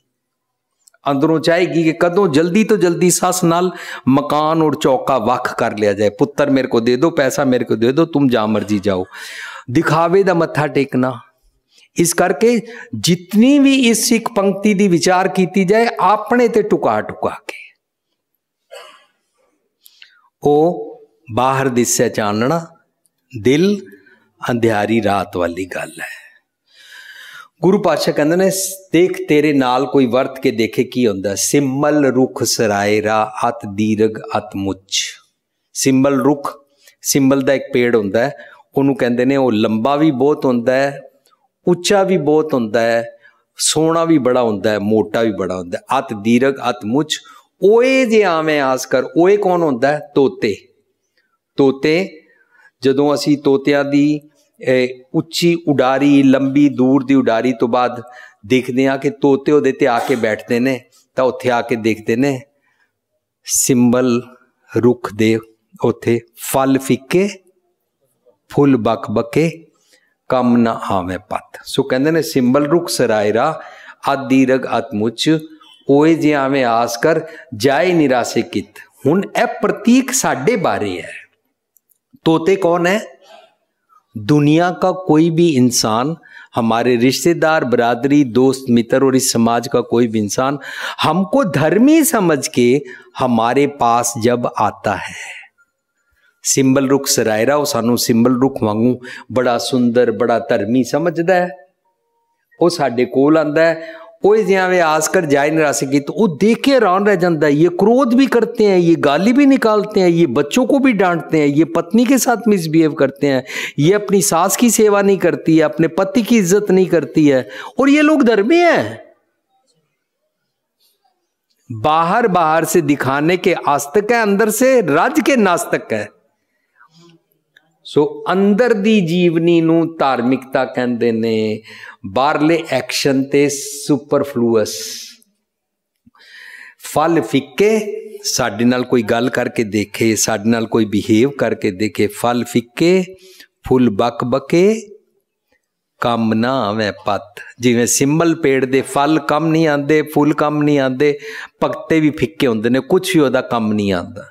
अंदरों चाहेगी कि कदों जल्दी तो जल्दी सस नाल मकान और चौका वख कर लिया जाए, पुत्र मेरे को दे दो, पैसा मेरे को दे दो, तुम जा मर्जी जाओ। दिखावे दा मत्था टेकना। इस करके जितनी भी इस सिख पंक्ति दी विचार की जाए, अपने ते टुका टुका के, ओ बाहर दिसे चानना, दिल अंधियारी रात वाली गल है। गुरु पातशाह कहते ने, देख तेरे नाल कोई वर्त के देखे की होंदा, सिम्मल रुख सरायरा अत दीर्घ अत मुच। सिम्बल रुख, सिम्बल दा एक पेड़ होंदा है, उन्होंने कहते ने वो लंबा भी बहुत होंदा है, उच्चा भी बहुत होंदा है, सोहना भी बड़ा होंदा है, मोटा भी बड़ा होंदा है। अत दीर्घ अत मुच। ओए जे आवें आस कर, ओए कौन होंदा है? तोते। तोते जदों असी तोतियां दी उच्ची उडारी, लंबी दूर दी उडारी तो बाद देखते हैं कि तोते उहदे ते आके बैठते ने, तो उत्थे आके देखते ने सिंबल रुख दे उत्थे फल फिक्के फुल बक बके कम ना आवे पत। सो कहते ने सिंबल रुख सरायरा अत दीर्घ अत मुच, ओए जे आवे आस कर जाए निराशे कित। हुण ए प्रतीक साडे बारे है। तोते कौन है? दुनिया का कोई भी इंसान, हमारे रिश्तेदार, बरादरी, दोस्त, मित्र और इस समाज का कोई भी इंसान हमको धर्मी समझ के हमारे पास जब आता है, सिंबल रुख सरायरा वो सानू सिंबल रुख वांगू बड़ा सुंदर बड़ा धर्मी समझदा है, वो साडे कोल आंदा है, ओए जियां वे आस कर जाए निराशे की, तो वो देख के हैरान रह जाता है। ये क्रोध भी करते हैं, ये गाली भी निकालते हैं, ये बच्चों को भी डांटते हैं, ये पत्नी के साथ मिसबिहेव करते हैं, ये अपनी सास की सेवा नहीं करती है, अपने पति की इज्जत नहीं करती है, और ये लोग धर्मी हैं। बाहर बाहर से दिखाने के आस्तिक है, अंदर से रज के नास्तिक है। सो अंदर दी जीवनी नू धार्मिकता कहंदे ने, बाहरले एक्शन ते सुपरफ्लूअस। फल फिक्के, साडे नाल कोई गल करके देखे, साडे नाल कोई बिहेव करके देखे, फल फिक्के फुल बक बके कम ना आवे पत। जिवें सिंबल पेड़ दे फल कम नहीं आंदे, फुल कम नहीं आंदे, पत्ते भी फिक्के हुंदे ने, कुछ भी ओहदा कम नहीं आंदा।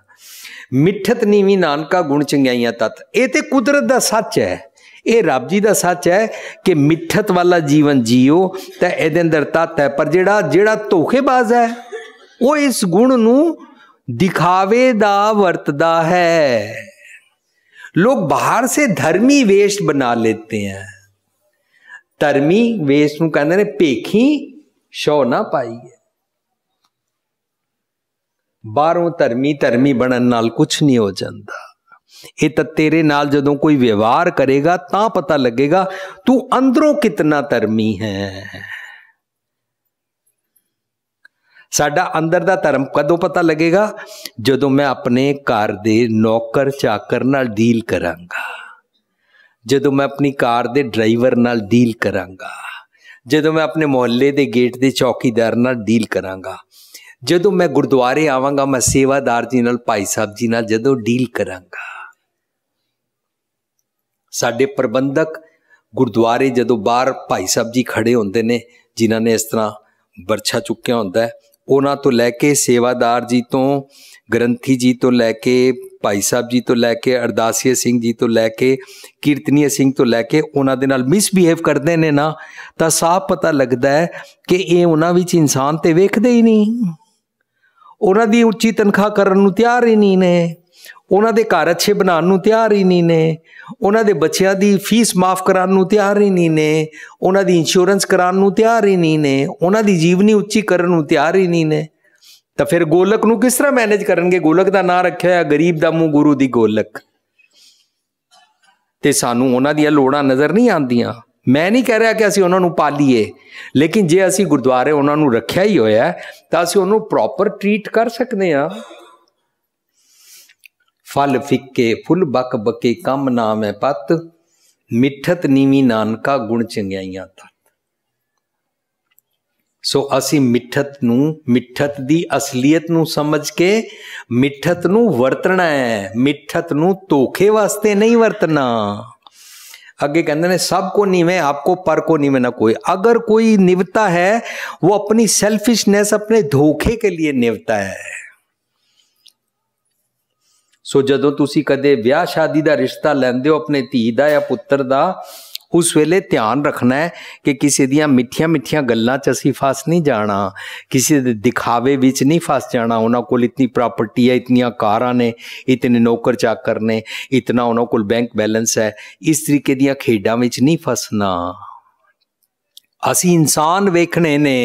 मिठत नीवी नानका गुण चंगियाइयां तत। ये तो कुदरत का सच है, ये रब जी का सच है कि मिठत वाला जीवन जियो तो ये अंदर तत है। पर जेड़ा जेड़ा धोखेबाज है वो इस गुण नू दिखावे दा वरतदा है। लोग बाहर से धर्मी वेश बना लेते हैं। धर्मी वेश नू कहंदे ने भेखी शौ ना पाई है। बाहरों धर्मी धर्मी बनन नाल कुछ नहीं हो जाता। ये तो तेरे नाल जदों कोई व्यवहार करेगा तां पता लगेगा तू अंदरों कितना धर्मी है। साडा अंदर दा धर्म कदों पता लगेगा? जदों मैं अपने घर दे नौकर चाकर नाल डील करांगा, जदों मैं अपनी कार दे ड्राइवर नाल डील करांगा, जदों मैं अपने मोहल्ले दे गेट दे चौकीदार नाल डील करांगा, जदों मैं गुरुद्वारे आवांगा, मैं सेवादार जी नाल, भाई साहब जी नाल जदों डील करांगा। साडे प्रबंधक गुरुद्वारे जदों बाहर भाई साहब जी खड़े होंदे ने जिन्हां ने इस तरह बरछा चुक्या होंदा है, उन्हां तो लैके सेवादार जी तो ग्रंथी जी तो लैके भाई साहब जी तो लैके अरदासीय सिंह जी तो लैके कीर्तनीय सिंह तो लैके उन्हां दे नाल मिसबिहेव करते ने ना, तां साफ पता लगदा है कि ये उन्हां विच इंसान ते वेखदे ही नहीं। उन्हां दी उच्ची तनख्वाह करन नूं तैयार ही नहीं ने, उन्हां दे घर अच्छे बनाउण नूं तैयार ही नहीं ने, उन्हां दे बच्चिआं दी फीस माफ कराउण नूं तैयार ही नहीं ने, उन्हां दी इंश्योरेंस कराउण नूं तैयार ही नहीं ने, उन्हां दी जीवनी उच्ची करन नूं तैयार ही नहीं ने। तो फिर गोलक नूं किस तरह मैनेज करनगे? गोलक दा नाम रखिआ होया गरीब दा मूंह गुरु दी गोलक। ते सानू उन्हां दियां लोड़ां नज़र नहीं आंदियां। मैं नहीं कह रहा कि असीं उन्हां नूं पालीए, लेकिन जे असीं गुरुद्वारे उन्हां नूं रखिआ ही होया तां असीं उन्हां नूं प्रॉपर ट्रीट कर सकदे हां। फल फिक्के फुल बक बके कम नाम है पत, मिठत नीवी नानका गुण चंगियाइयां तत। सो असी मिठत नूं, मिठत दी असलीयत नूं समझ के मिठत नूं वरतना है, मिठत नूं धोखे वास्ते नहीं वरतना। अगे कहते ने सबको नीवे आपको पर को नीवे ना कोई। अगर कोई निवता है वो अपनी सेल्फिशनेस, अपने धोखे के लिए निवता है। सो जदों तुसी कदे ब्याह शादी दा रिश्ता लैंदे हो अपने धी दा या पुत्र दा, उस वेले ध्यान रखना है कि किसी दियां मिठियां मिठियां गल्लां च असीं फस नहीं जाना, किसी दे दिखावे विच नहीं फस जाना। उन्हां कोल इतनी प्रॉपर्टी है, इतनियां कारां ने, इतने नौकर चाकर ने, इतना उन्हां कोल बैंक बैलेंस है, इस तरीके दियां खेडां विच नहीं फसना। असीं इंसान वेखने ने,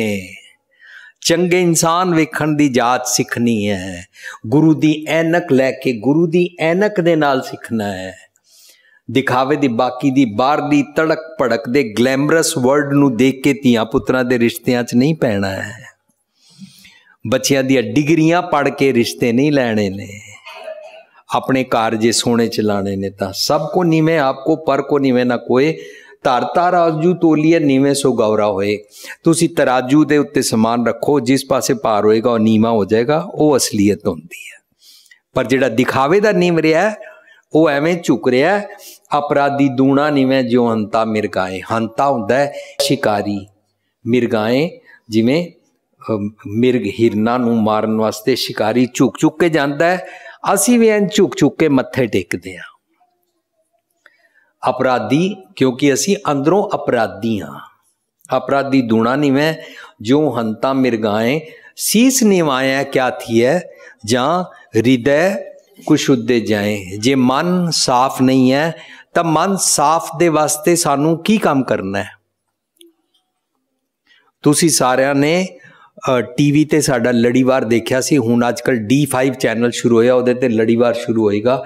चंगे इंसान वेखण दी जाच सिखनी है, गुरु दी ऐनक लैके गुरु दी ऐनक दे नाल सिखना है। दिखावे दी बाकी दी बाहर दी तड़क भड़क दे ग्लैमरस वर्ल्ड नूं देख के धीआं पुत्रां दे रिश्तियां च नहीं पैना है। बच्चियां दी डिग्रियां पढ़ के रिश्ते नहीं लैणे ने। अपने घर जे सोने चलाने ने तां सबको नीवे आपको पर को नीवे ना कोई। धर तराजू तोलिए नीवे सो गौरा होए। तुसी तराजू दे उत्ते समान रखो, जिस पासे भार होएगा वो नीवा हो जाएगा, वो असलीयत होंदी है। पर जिहड़ा दिखावे दा नीव रहा है वो एवें झुक रहा है। अपराधी दूना नीवें जो हंता मिर्गाएं। हंता हुंदा है शिकारी, मिर्गाएं जिवें मिर्ग हिरना नूं मारन वास्ते शिकारी झुक झुक के जांदा है, असीं भी एं झुक झुक के मत्थे टेकदे हां। अपराधी क्योंकि असीं अंदरों अपराधी हां। अपराधी दूना नीवें जो हंता मिर्गाएं, शीस निवाया क्या थी है जहां हृदय कुशुद्धे जाए। जे मन साफ नहीं है तब मन साफ दे वास्ते सानू की काम करना है? तुसी सारिਆਂ ने टीवी ते साडा लड़ीवार देखिया सी। हुण आजकल D5 चैनल शुरू होया, उहदे ते लड़ीवार शुरू होएगा।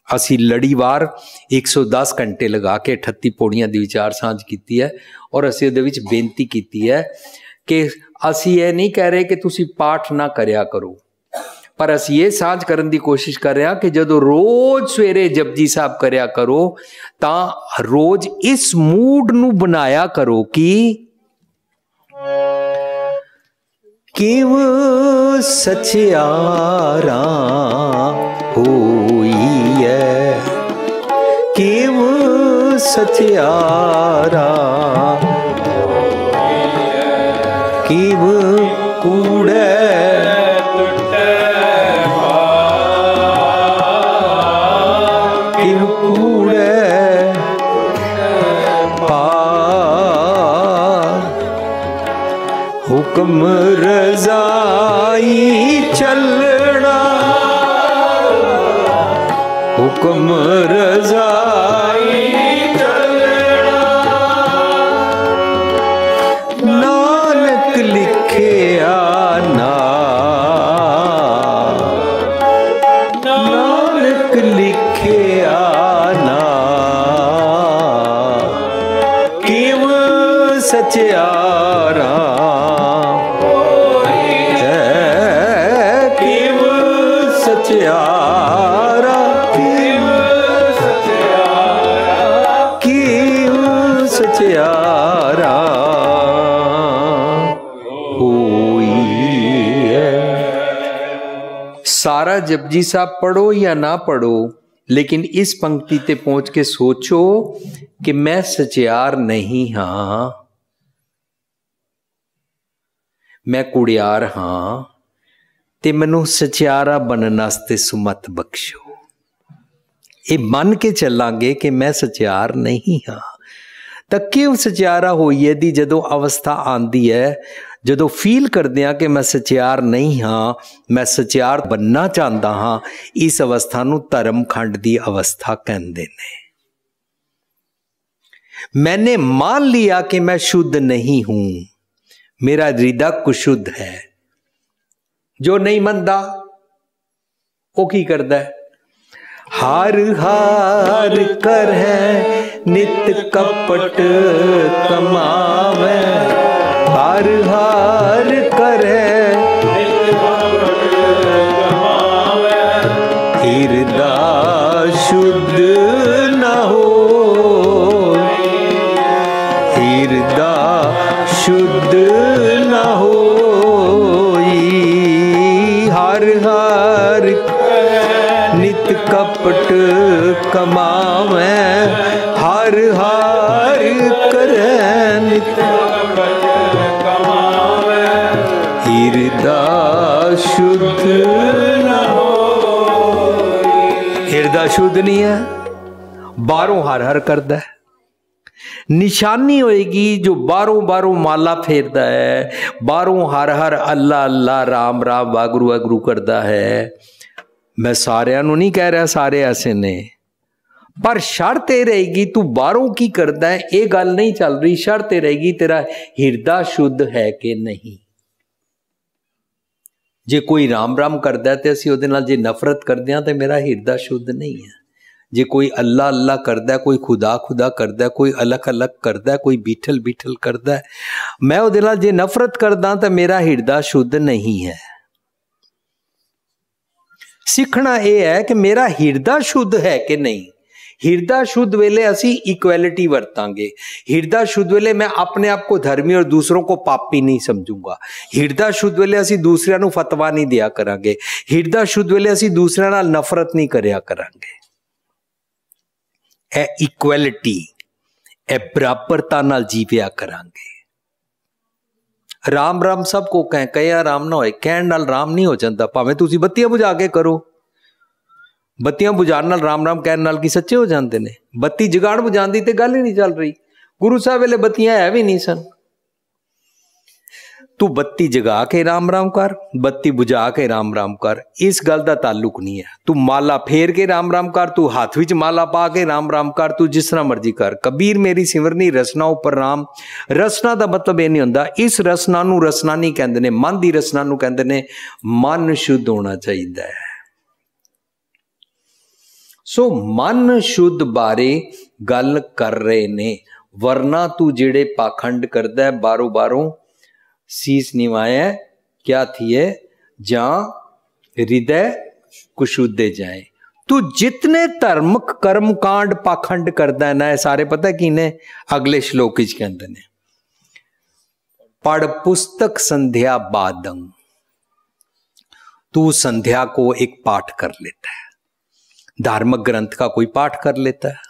असी लड़ीवार 110 घंटे लगा के 38 पौड़ियां दी विचार सांझ कीती है और असी उहदे विच बेनती कीती है कि असी ये नहीं कह रहे कि तुसी पाठ ना करया करो, पर असी ये सांझ करन दी कोशिश कर रहे हैं कि जदों रोज सवेरे जपजी साहब करया करो तां रोज इस मूड नू बनाया करो कि किव सचियारा होई है, किव सचियारा किव कूड़े हुक्म रज़ाई चलना, हुक्म रज़ाई चलना। नानक लिखे आना, नानक लिखे आना, किव सचियारा सचियारा, किव सचियारा, किव सचियारा होई है। सारा जपजी साहब पढ़ो या ना पढ़ो, लेकिन इस पंक्ति ते पहुंच के सोचो कि मैं सचियार नहीं हाँ, मैं कुड़ियार हाँ, ते मैनू सचियारा बनने वास्ते सुमत बख्शो। ये मन के चलांगे कि मैं सचियार नहीं हाँ, तो क्यों सचियारा होई है दी जदों अवस्था आंदी है, जदों फील करते हैं कि मैं सचियार नहीं हाँ, मैं सचियार बनना चाहता हाँ, इस अवस्था नू धर्म खंड दी अवस्था कहंदे ने। मैंने मान लिया कि मैं शुद्ध नहीं हूं, मेरा हृदय कुशुद्ध है। जो नहीं मनदा वो की करदा है? हार हार कर है नित कपट कमावे, हार हार कर है हृदय शुद्ध न हो, हृदय शुद्ध न हो। हार हार नित कपट कमावे, हार हार करे नित कपट कमावे, हृदय शुद्ध न हो। हृदय शुद्ध नहीं है, बारों हर हर करदा है। निशानी होएगी जो बारों बारों माला फेरदा है, बारों हर हर अल्लाह अल्लाह राम राम वागुरु वागुरु करदा है। मैं सारिਆਂ ਨੂੰ नहीं कह रहा सारे ऐसे ने, पर शर्त ये रहेगी तू बारों की करदा है, ये गल नहीं चल रही। शर्त ये रहेगी तेरा हृदय शुद्ध है कि नहीं। जे कोई राम राम करदा है ते असीं उहदे नाल जे नफरत करदे हां ते मेरा हृदय शुद्ध नहीं है। जे कोई अल्लाह अल्लाह करदा है, कोई खुदा खुदा करदा है, कोई अलग अलग करदा है, कोई बीठल बीठल करदा है, मैं उहदे नाल जे नफरत करदा तो मेरा हृदय शुद्ध नहीं है। सीखना यह है कि मेरा हृदय शुद्ध है कि नहीं। हृदय शुद्ध वेले असी इक्वलिटी वरतांगे। हृदय शुद्ध वेले मैं अपने आप को धर्मी और दूसरों को पापी नहीं समझूंगा। हृदय शुद्ध वेले असी दूसरिਆਂ ਨੂੰ फतवा नहीं दिया करांगे। हृदय शुद्ध वेले असी दूसरिਆਂ ਨਾਲ नफरत नहीं करिया करांगे। ए इक्वलिटी ए बराबरता नाल जीविया करांगे। राम राम सबको कह राम ना होए, कहण नाल राम नहीं हो जाता। भावें तुसीं बत्तियां बुझा के करो, बत्तियां बुझाण नाल राम राम कहण नाल की सच्चे हो जाते ने? बत्ती जगाण बुझाण दी ते गल ही नहीं चल रही। गुरु साहब वेले बत्तियां है भी नहीं सन। तू बत्ती जगा के राम राम कर, बत्ती बुझा के राम राम कर, इस गल का ताल्लुक नहीं है। तू माला फेर के राम राम कर, तू हाथ विच माला पा के राम राम कर, तू जिस तरह मर्जी कर। कबीर मेरी सिमरनी रसना उपर राम। रसना का मतलब यह नहीं होंदा, इस रसना नू रसना नहीं कहंदे ने, मन की रसना नू कहंदे ने। मन शुद्ध होना चाहिए है। सो मन शुद्ध बारे गल कर रहे ने, वरना तू जेड़े पाखंड करदा है बारों बारों सीस निवाए क्या थी है जहां हृदय कुशुद्धे जाए। तू जितने धर्म कर्म कांड पाखंड करदा है ना, सारे पता की ने अगले श्लोक च कहंदे ने, पढ़ पुस्तक संध्या बादंग। तू संध्या को एक पाठ कर लेता है, धार्मिक ग्रंथ का कोई पाठ कर लेता है।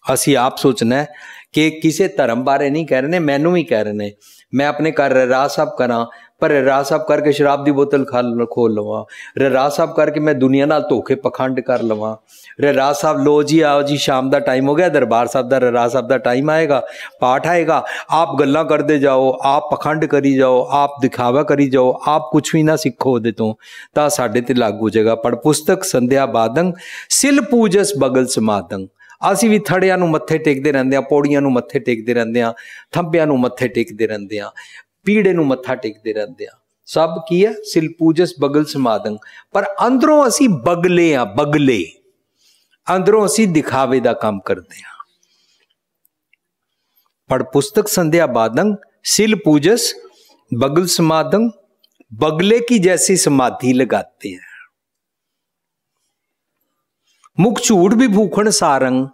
असी आप सोचना है कि किसी धर्म बारे नहीं कह रहे, मैनू भी कह रहे। मैं अपने घर रहरास साहब करा, पर रहरास साहब करके शराब की बोतल खोल लवां, रहरास साहब करके मैं दुनिया नाल धोखे पखंड कर लवां। रहरास साहब लो जी आओ जी, शाम का टाइम हो गया, दरबार साहब का रहरास साहब का टाइम आएगा, पाठ आएगा, आप गल्लां करते जाओ, आप पखंड करी जाओ, आप दिखावा करी जाओ, आप कुछ भी ना सीखो उहदे तों, तां साडे ते लागू हो जाएगा। पढ़ पुस्तक संध्या बादंग, सिल पूजस बगल समादंग। असी भी थड़िया नूं मत्थे टेकते रहंदे आ, पौड़ियां नूं मत्थे टेकते रहंदे आ, थंबियां नूं मत्थे टेकते रहंदे आ, पीड़े नूं मत्था टेकते रहंदे आ। सब की है सिल पूजस बगल समादंग, पर अंदरों असी बगले आ, बगले अंदरों असी दिखावे दा काम करते हैं। पढ़ पुस्तक संध्या बादंग, सिल पूजस बगल समादंग, बगले की जैसी समाधि लगाते हैं। मुख झूठ भी भूखण सारंग,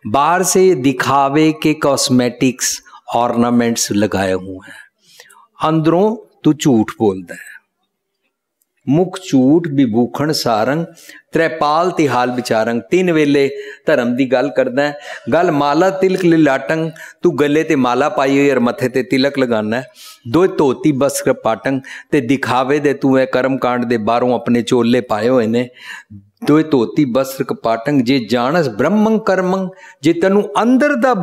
बाहर से दिखावे के कॉस्मेटिक्स ऑर्नामेंट्स लगाए हुए हैं, अंदरों तू झूठ बोलता है। मुख झूठ विभूखण सारंग त्रिपाल तिहाल विचारंग। तीन वेले धर्म की गल करदा है। गल माला तिलक लिलाटंग, तू गले ते माला पाई हुई और मथे ते तिलक लगाना है। दो धोती बस्त्र पाटंग ते दिखावे दे तू है कर्म कांड दे बाहरों अपने चोले पाए हुए ने। दो धोती बस्त्र कपाटंग जे जानस ब्रह्मंग कर्मंग, जे तैनू अंदर दा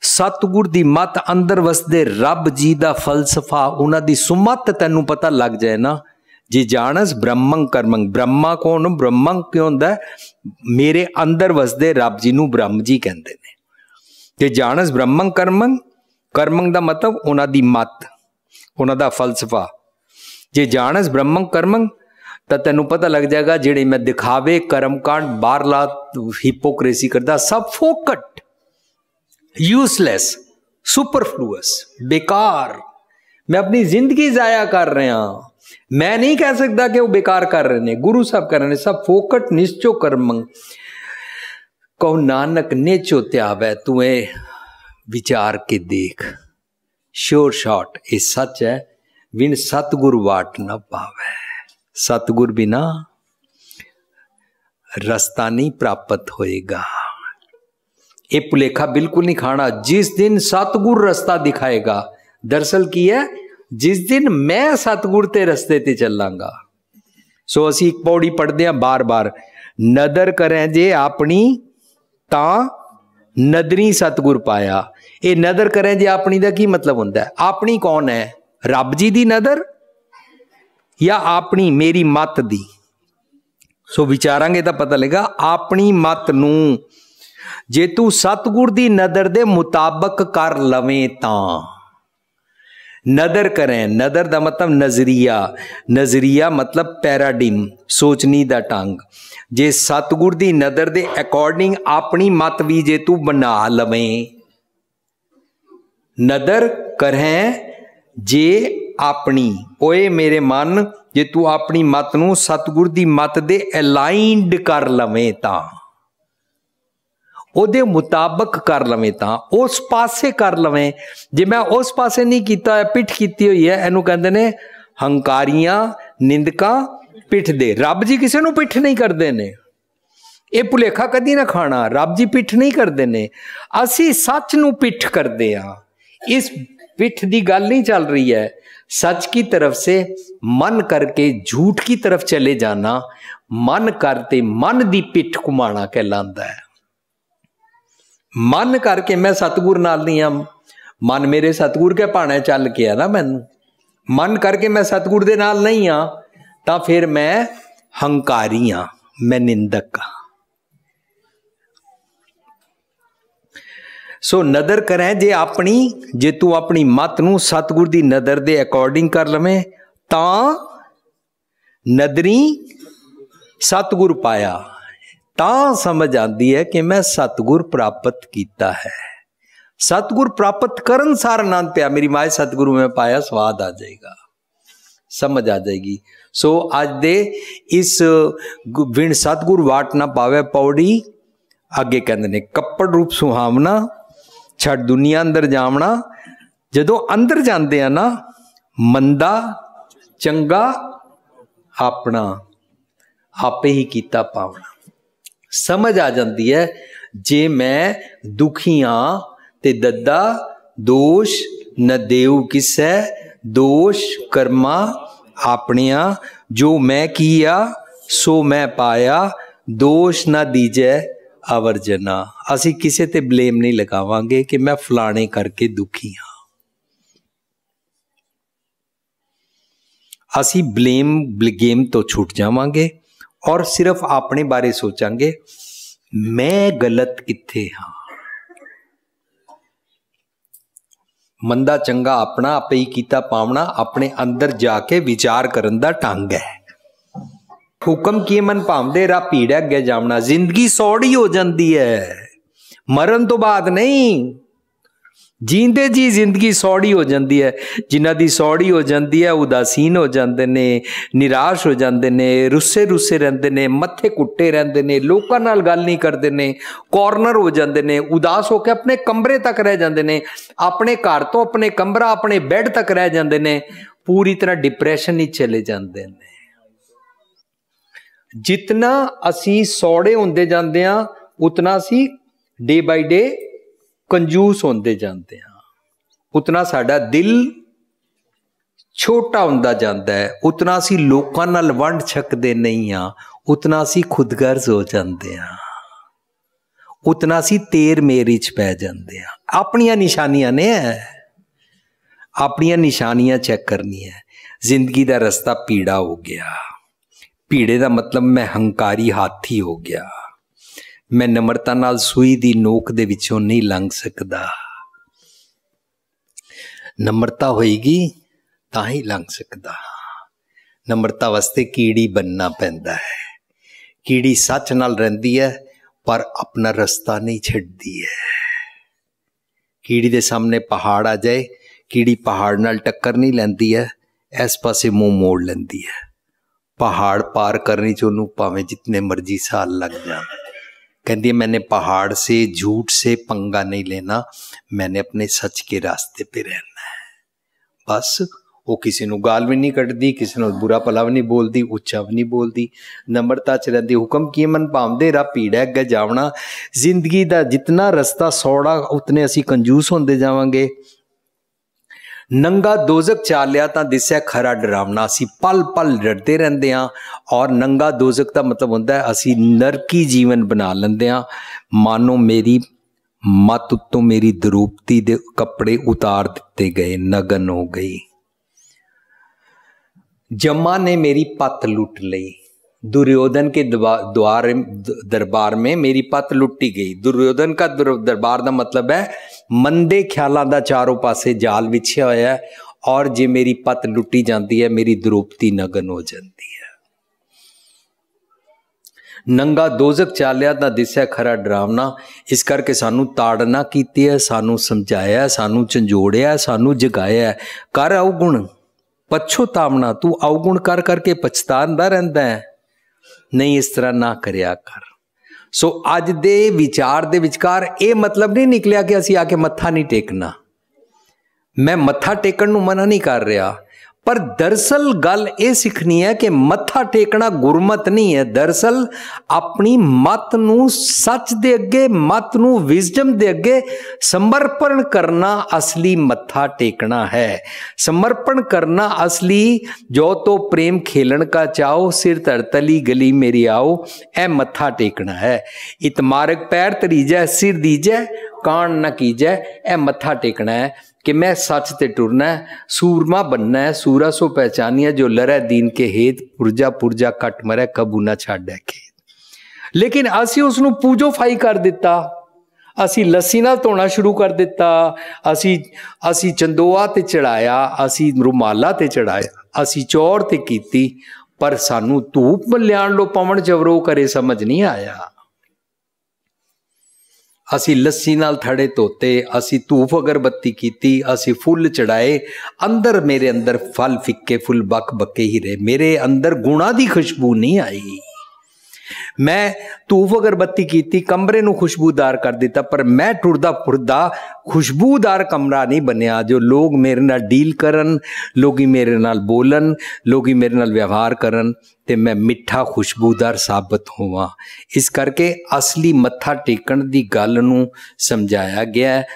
सतगुर दी मत अंदर वसदे रब जी दा फलसफा उन्हां दी सुमत तैनू पता लग जाए ना, जे जानस ब्रह्मंग कर्मंग। ब्रह्मा कौन? ब्रह्मंग क्यों होंदा है? मेरे अंदर वसदे रब जी नू ब्रह्म जी कहंदे ने। जे जानस ब्रह्मंग कर्मंग, कर्मंग दा मतलब उन्हां दी मत, उन्हां दा फलसफा। जे जानस ब्रह्मंग कर्मंग तो तैनू पता लग जाएगा जेड़े मैं दिखावे कर्मकांड बाहरला हिपोक्रेसी करदा सब फोकट, यूजलेस, सुपरफ्लूअस, बेकार। मैं अपनी जिंदगी जाया कर रहा। मैं नहीं कह सकता कि वो बेकार कर रहे ने, गुरु साहब कर रहे ने। सब फोकट निश्चो कर्मंग। कहो नानक नेचो त्यावै, तू ए विचार के देख। श्योर शॉट ये सच है, बिन सतगुर वाट न पावे। सतगुर बिना रास्ता नहीं प्राप्त होएगा। ये भुलेखा बिल्कुल नहीं खाना। जिस दिन सतगुर रास्ता दिखाएगा, दरअसल की है जिस दिन मैं सतगुर ते रस्ते ते चलांगा। सो असी एक पौड़ी पढ़ते हैं बार बार, नदर करें जे अपनी ता नदरी सतगुर पाया। ये नदर करें जे अपनी दा की मतलब होंदा है? अपनी कौन है? रब जी दी नदर या अपनी मेरी मत दी? सो विचारांगे तो पता लगेगा। अपनी मत नू जे तू सतगुर दी नदर दे मुताबक कर लवें तां। नदर करें, नदर दा मतलब नजरिया, नजरिया मतलब पैराडिम, सोचनी दा ढंग। जे सतगुर दी नदर दे अकॉर्डिंग अपनी मत भी जे तू बना लवें, नदर करें जे अपनी, ओए मेरे मन जे तू अपनी मत नू सतगुर दी मत दे अलाइंड कर लवें तां, ओदे मुताबक कर लवें तां, उस पासे कर लवें। जे मैं उस पासे नहीं कीता है, पिठ कीती हुई है, इनू कहंदे ने हंकारियां निंदकां पिठ दे। रब जी किसी नू पिठ नहीं करते ने। ये भुलेखा कदी ना खाना, रब जी पिठ नहीं करते ने। असी सच नू पिठ करते हैं। इस पिठ की गल नहीं चल रही है। सच की तरफ से मन करके झूठ की तरफ चले जाना, मन करते मन दी पिठ घुमाना कहलाता है। मन करके मैं सतगुर नाल नहीं हम, मन मेरे सतगुर के भाने चल के है ना। मैनू मन करके मैं सतगुर दे नाल नहीं हाँ, तो फिर मैं हंकारी हाँ, मैं निंदक हाँ। सो नदर करें जे अपनी, जे तू अपनी मत नू सतगुर दी नदर दे अकॉर्डिंग कर लवें तां नदरी सतगुर पाया। तां समझ आती है कि मैं सतगुर प्राप्त किया है। सतगुर प्राप्त करन सार आनंद पाया। मेरी माए सतगुरु में पाया, स्वाद आ जाएगा, समझ आ जाएगी। सो आज दे इस विण सतगुर वाट ना पावे पौड़ी अगे कहते ने, कपड़ रूप सुहावना छड़ दुनिया अंदर जावना। जदों अंदर जाते हैं ना, मंदा चंगा अपना आपे ही कीता पावना। समझ आ जाती है। जे मैं दुखी हाँ ते दद्दा दोष न देऊ किसै, दोष कर्मा अपनिया। जो मैं किया सो मैं पाया, दोष ना दीजै आवर्जना। असी किसी ते ब्लेम नहीं लगावांगे कि मैं फलाने करके दुखी हाँ। असी ब्लेम गेम तो छूट जावांगे और सिर्फ अपने बारे सोचांगे, मैं गलत किथे हाँ। मंदा चंगा अपना आपे ही कीता पावना, अपने अंदर जाके विचार करन दा ढंग है। हुक्म किए मन भावदे रा भीड़ अगे जावना। जिंदगी सौड़ी हो जाती है, मरण तो बाद नहीं। जींदे जी जिंदगी सौड़ी हो जाती है। जिन्हां दी सौड़ी हो जाती है उदासीन हो जाते ने, निराश हो जाते ने, रुस्से रुस्से रहते ने, मत्थे कुट्टे रहते ने, लोकां नाल गल नहीं करते ने, कॉर्नर हो जाते ने, उदास होकर अपने कमरे तक रह जाते ने, अपने घर तो अपने कमरा अपने बैड तक रह जाते ने, पूरी तरह डिप्रैशन ही चले जाते हैं। जितना असी सौड़े होंदे जांदे हां उतना असी डे बाय डे कंजूस होंदे जांदे हां, उतना साडा दिल छोटा हुंदा जांदा है, उतना असी लोकां नाल वंड छकदे नहीं हां, उतना असी खुदगर्ज हो जांदे हां, उतना असी तेर मेरी च पै जांदे हां। अपनियां निशानियां ने, अपनियां निशानियां चेक करनी है। जिंदगी दा रस्ता पीड़ा हो गया, पीड़े दा मतलब मैं हंकारी हाथी हो गया, मैं नम्रता नाल सूई दी नोक दे विचों नहीं लंघ सकदा। नम्रता होएगी तां ही लंघ सकदा। नम्रता वास्ते कीड़ी बनना पैंदा है। कीड़ी सच नाल रहिंदी है पर अपना रास्ता नहीं छड्डदी है। कीड़ी दे सामने पहाड़ आ जाए, कीड़ी पहाड़ नाल टक्कर नहीं लैंदी है, इस पासे मुंह मोड़ लैंदी है। पहाड़ पार करने च उन्होंने भावें जितने मर्जी साल लग जाए। कहती है मैंने पहाड़ से झूठ से पंगा नहीं लेना, मैंने अपने सच के रास्ते पे रहना है। बस वो किसी को गाल भी नहीं कटती, किसी को बुरा भला भी नहीं बोलती, उच्चा भी नहीं बोलती, नम्रता च रहिंदी। हुक्म की मन भावदे रा भीड़ है अगे जावना। जिंदगी का जितना रस्ता सौड़ा उतने असी कंजूस होंदे जावांगे। नंगा दोजक चालिया तां दिसै खरा डरावना। असी पल पल डरते रहंदे हां और नंगा दोजक का मतलब होंदा है असी नरकी जीवन बना लैंदे हां। मानो मेरी मत उत्तों मेरी द्रुपति दे कपड़े उतार दिते गए, नगन हो गई। जम्मा ने मेरी पत लुट ली, दुर्योधन के दरबार में मेरी पत लुटी गई। दुर्योधन का दरबार का मतलब है मंदे ख्यालों का चारों पासे जाल बिछया होया है, और जे मेरी पत लुटी जाती है मेरी द्रुपति नगन हो जाती है। नंगा दोजक चालिया तां दिसै खरा डरावना। इस करके सानू ताड़ना कीती है, सानू समझाया, सानू झंझोड़िया, सानू जगाया है। कर अवगुण पछतावना, तू अवगुण कर करके पछतांदा रहंदा है, नहीं इस तरह ना करया कर। सो अज दे विचार दे विचकार ये मतलब नहीं निकलिया कि असी आके मत्था नहीं टेकना। मैं मत्था टेकन नू मना नहीं कर रहा, पर दरअसल गल ये सीखनी है कि मत्था टेकना गुरमत नहीं है। दरअसल अपनी मत नू सच दे अगे, मत नू विजडम दे अगे समर्पण करना असली मत्था टेकना है। समर्पण करना असली जो तो प्रेम खेलन का चाओ, सिर धड़तली गली मेरी आओ, ए मत्था टेकना है। इतमारक पैर तरीजै, सिर दीजै, कान न कीजै, ए मत्था टेकना है कि मैं सच ते टुरना है, सूरमा बनना है, सूरा सो पहचानिया जो लरै दीन के हेत, पुरजा पुरजा कट मरै कबू ना छाड़ै खेत। लेकिन असी उसनू पूजो फाई कर दिता, असी लस्सी नाल धोना शुरू कर दिता, असी चंदोआ ते चढ़ाया, असी रुमाला ते चढ़ाया, असी चौर ते कीती, पर सानू धूप लियाण लो पवन जवरो करे समझ नहीं आया। असी लस्सी नाल थड़े धोते, असी धूफ अगरबत्ती कीती, असी फुल चढ़ाए, अंदर मेरे अंदर फल फिक्के फुल बक बके ही रहे, मेरे अंदर गुणा दी खुशबू नहीं आई। मैं धूफ अगरबत्ती कीती, कमरे नू खुशबूदार कर दिता, पर मैं टुरदा फुरदा खुशबूदार कमरा नहीं बनया। जो लोग मेरे नाल डील करन, लोग मेरे नाल बोलन, लोग मेरे नाल व्यवहार करन ते मैं मिठा खुशबूदार साबित होवां। इस करके असली मत्था टेकन दी गल नू समझाया गया है।